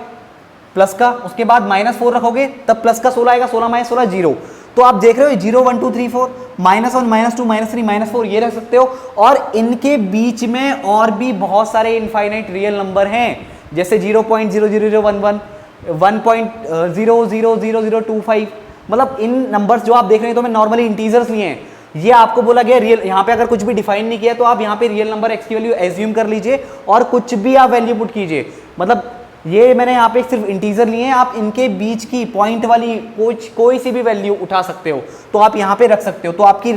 प्लस का। उसके बाद -4 रखोगे तब प्लस का 16 आएगा, 16 माइनस 16 0। तो आप देख रहे हो 0 1 2 3 4 -1 -2 -3 -4 ये रख सकते हो। और इनके बीच में और भी बहुत सारे इनफाइनाइट रियल नंबर हैं, जैसे 0.00011 1.0000025। मतलब इन नंबर्स जो आप देख रहे हैं तो मैं नॉर्मली इंटीजर्स लिए हैं, ये आपको बोला गया रियल। यहाँ पे अगर कुछ भी डिफाइन नहीं किया तो आप यहाँ पे रियल नंबर एक्स की वैल्यू एज्यूम कर लीजिए और कुछ भी आप वैल्यू पुट कीजिए। मतलब ये मैंने यहाँ पे सिर्फ इंटीजर लिए हैं, आप इनके बीच की पॉइंट वाली कोई सी भी वैल्यू उठा सकते हो, तो आप यहाँ पे रख सकते हो। तो आपकी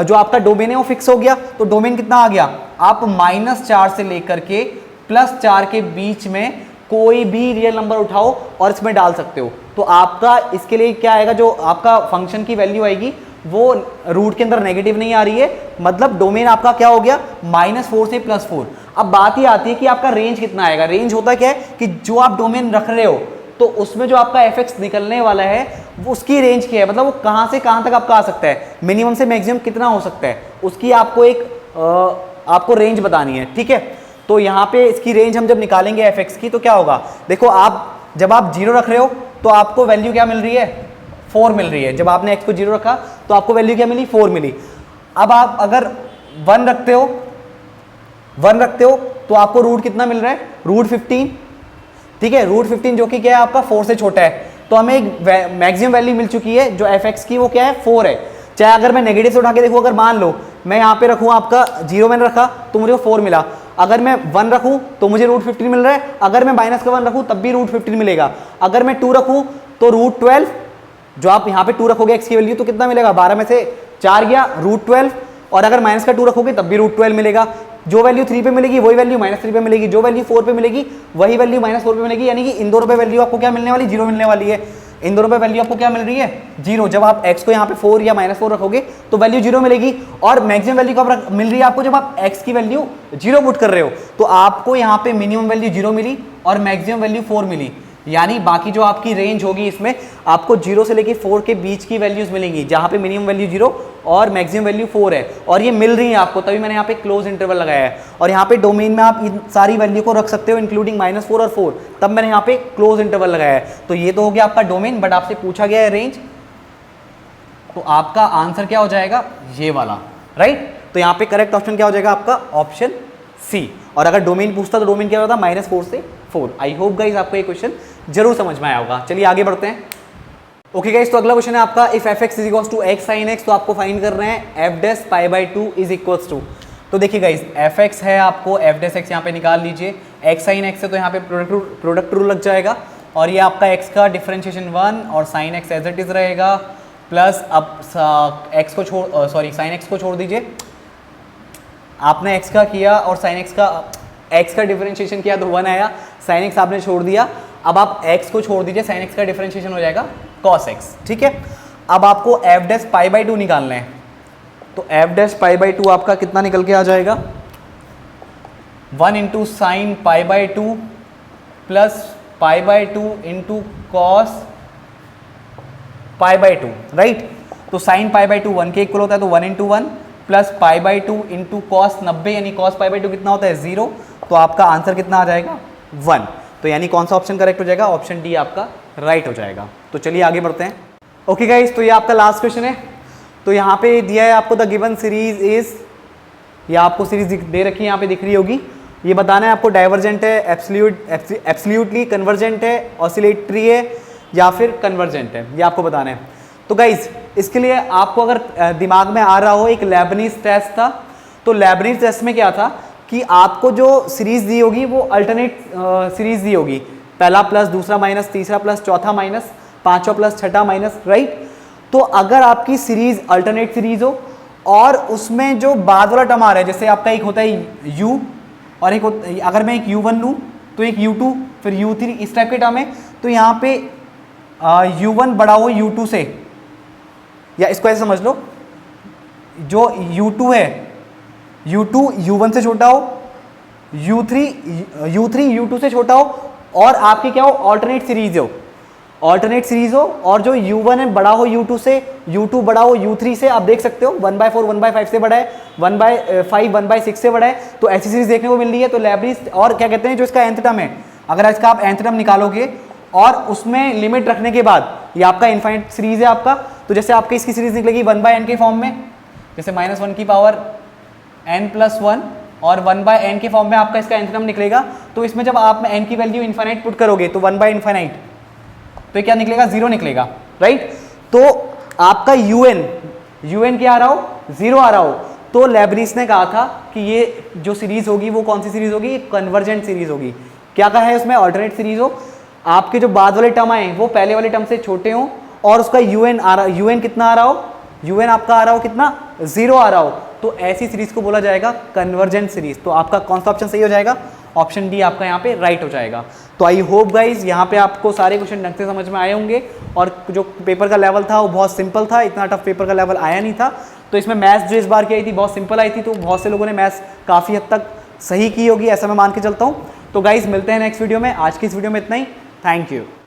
जो आपका डोमेन है वो फिक्स हो गया। तो डोमेन कितना आ गया, आप -4 से लेकर के +4 के बीच में कोई भी रियल नंबर उठाओ और इसमें डाल सकते हो। तो आपका इसके लिए क्या आएगा, जो आपका फंक्शन की वैल्यू आएगी वो रूट के अंदर नेगेटिव नहीं आ रही है, मतलब डोमेन आपका क्या हो गया, -4 से +4। अब बात ही आती है कि आपका रेंज कितना आएगा। रेंज होता क्या है कि जो आप डोमेन रख रहे हो तो उसमें जो आपका एफ निकलने वाला है वो उसकी रेंज क्या है, मतलब वो कहाँ से कहाँ तक आपका आ सकता है, मिनिमम से मैक्सिमम कितना हो सकता है, उसकी आपको आपको रेंज बतानी है, ठीक है। तो यहाँ पे इसकी रेंज हम जब निकालेंगे एफ की तो क्या होगा, देखो आप जब आप 0 रख रहे हो तो आपको वैल्यू क्या मिल रही है, 4 मिल रही है। जब आपने x को 0 रखा तो आपको वैल्यू क्या मिली, 4 मिली। अब आप अगर 1 रखते हो तो आपको रूट कितना मिल रहा है, रूट 15, ठीक है। रूट 15 जो कि क्या है आपका 4 से छोटा है, तो हमें एक मैक्सिमम वैल्यू मिल चुकी है जो एफ की, वो क्या है 4 है। चाहे अगर मैं नेगेटिव से उठा के देखूँ, अगर मान लो मैं यहाँ पे रखूँ आपका 0 मैंने रखा तो मुझे 4 मिला, अगर मैं 1 रखूँ तो मुझे रूट 15 मिल रहा है, अगर मैं -1 रखूँ तब भी रूट 15 मिलेगा, अगर मैं 2 रखूँ तो रूट 12, जो आप यहाँ पे 2 रखोगे x की वैल्यू तो कितना मिलेगा, 12 में से 4 गया, रूट 12। और अगर माइनस का 2 रखोगे तब भी रूट 12 मिलेगा। जो वैल्यू 3 पे मिलेगी वही वैल्यू -3 पे मिलेगी, जो वैल्यू 4 पे मिलेगी वही वैल्यू -4 पे मिलेगी। यानी कि इन दोनों पे वैल्यू आपको क्या मिलने वाली, 0 मिलने वाली है। इन दोनों पे वैल्यू आपको क्या मिल रही है, 0। जब आप x को यहाँ पे 4 या -4 रखोगे तो वैल्यू 0 मिलेगी। और मैक्सिमम वैल्यू कब मिल रही है आपको, जब आप x की वैल्यू 0 पुट कर रहे हो। तो आपको यहाँ पे मिनिमम वैल्यू 0 मिली और मैक्सिमम वैल्यू 4 मिली। यानी बाकी जो आपकी रेंज होगी इसमें आपको 0 से लेके 4 के बीच की वैल्यूज मिलेंगी, जहाँ पे मिनिमम वैल्यू 0 और मैक्सिमम वैल्यू 4 है, और ये मिल रही है आपको, तभी मैंने यहाँ पे क्लोज इंटरवल लगाया है। और यहाँ पे डोमेन में आप इन सारी वैल्यू को रख सकते हो इंक्लूडिंग -4 और 4, तब मैंने यहाँ पे क्लोज इंटरवल लगाया है। तो ये तो हो गया आपका डोमेन, बट आपसे पूछा गया है रेंज, तो आपका आंसर क्या हो जाएगा, ये वाला, राइट। तो यहाँ पे करेक्ट ऑप्शन क्या हो जाएगा आपका, ऑप्शन सी। और अगर डोमेन पूछता तो डोमेन क्या होता, -4 से 4। आई होप गाइज आपको ये क्वेश्चन जरूर समझ में आया होगा। चलिए आगे बढ़ते हैं। ओके गाइज, तो अगला क्वेश्चन है आपका, if f x is equals to x sine x, तो आपको फाइंड करना है f dash π/2 is equals to. तो देखिए गाइज, एफ एक्स है, आपको एफ डैश एक्स यहाँ पे निकाल लीजिए, एक्स साइन एक्स है तो यहाँ पे प्रोडक्ट रूल लग जाएगा, और ये आपका एक्स का डिफरेंशिएशन 1 और sine x as it is रहेगा, प्लस अब एक्स को छोड़ साइन एक्स को छोड़ दीजिए, आपने एक्स का किया और साइन एक्स का x का डिफरेंशिएशन किया तो 1 आया, sin x आपने छोड़ दिया, अब आप x को छोड़ दीजिए, sin x का डिफरेंशिएशन हो जाएगा cos x, ठीक है। अब आपको f डैश पाई बाई 2 निकालना है, तो f डैश पाई बाई 2 आपका कितना निकल के आ जाएगा, 1 into sine pi by 2 plus pi by 2 into cos pi by 2, right. तो साइन पाई बाई 2 1 के इक्वल होता है, तो 1 into 1 plus pi by 2 into cos 90, यानी कॉस पाई बाई 2 कितना होता है 0, तो आपका आंसर कितना आ जाएगा 1। तो यानी कौन सा ऑप्शन करेक्ट हो जाएगा, ऑप्शन डी आपका राइट हो जाएगा। तो चलिए आगे बढ़ते हैं। ओके गाइस, तो ये आपका लास्ट क्वेश्चन है। तो यहाँ पे दिया है आपको द गिवन सीरीज इज, या आपको सीरीज दे रखी है यहाँ पे दिख रही होगी, ये बताना है आपको डाइवर्जेंट है, एब्सोल्युटली कन्वर्जेंट है, ऑसिलेटरी है या फिर कन्वर्जेंट है, ये आपको बताना है। तो गाइज इसके लिए आपको अगर दिमाग में आ रहा हो, एक लेबनीज टेस्ट था। तो लेबनीज टेस्ट में क्या था कि आपको जो सीरीज दी होगी वो अल्टरनेट सीरीज दी होगी, पहला प्लस, दूसरा माइनस, तीसरा प्लस, चौथा माइनस, पांचवा प्लस, छठा माइनस, राइट। तो अगर आपकी सीरीज अल्टरनेट सीरीज हो और उसमें जो बाद वाला टर्म आ रहा है, जैसे आपका एक होता है u और एक अगर मैं एक u1 लूँ तो एक u2 फिर u3, इस टाइप के टर्म है, तो यहाँ पे u1 बड़ा हो u2 से, या इसको ऐसे समझ लो, जो u2 है u2 u1 से छोटा हो, u3 u2 से छोटा हो, और आपकी क्या हो ऑल्टरनेट सीरीज हो, ऑल्टरनेट सीरीज हो, और जो u1 है बड़ा हो u2 से, u2 बड़ा हो u3 से। आप देख सकते हो 1/4 1/5 से बड़ा है, 1/5 1/6 से बड़ा है, तो ऐसी सीरीज देखने को मिल रही है। तो लेबनीज, और क्या कहते हैं जो इसका nth टर्म है, अगर इसका आप nth टर्म निकालोगे और उसमें लिमिट रखने के बाद ये आपका इनफाइनाइट सीरीज है आपका, तो जैसे आपकी इसकी सीरीज निकलेगी 1/n के फॉर्म में, जैसे -1 की पावर n+1 और 1/n के फॉर्म में आपका इसका nth टर्म निकलेगा। तो इसमें जब आप n की वैल्यू इनफाइनाइट पुट करोगे तो 1/∞, तो क्या निकलेगा 0 निकलेगा, राइट। तो आपका un क्या आ रहा हो 0 आ रहा हो, तो लेबनीज ने कहा था कि ये जो सीरीज होगी वो कौन सी सीरीज होगी, कन्वर्जेंट सीरीज होगी। क्या कहा है उसमें, अल्टरनेट सीरीज हो, आपके जो बाद वाले टर्म आए वो पहले वाले टर्म से छोटे हो, और उसका un कितना आ रहा हो, un आपका आ रहा हो कितना 0 आ रहा हो, तो ऐसी सीरीज को बोला जाएगा कन्वर्जेंट सीरीज। तो आपका कौन सा ऑप्शन सही हो जाएगा, ऑप्शन डी आपका यहाँ पे राइट हो जाएगा। तो आई होप गाइज यहाँ पे आपको सारे क्वेश्चन ढंग से समझ में आए होंगे, और जो पेपर का लेवल था वो बहुत सिंपल था, इतना टफ पेपर का लेवल आया नहीं था। तो इसमें मैथ्स जो इस बार की आई थी बहुत सिंपल आई थी, तो बहुत से लोगों ने मैथ्स काफ़ी हद तक सही की होगी, ऐसा मैं मान के चलता हूँ। तो गाइज मिलते हैं नेक्स्ट वीडियो में, आज की इस वीडियो में इतना ही, थैंक यू।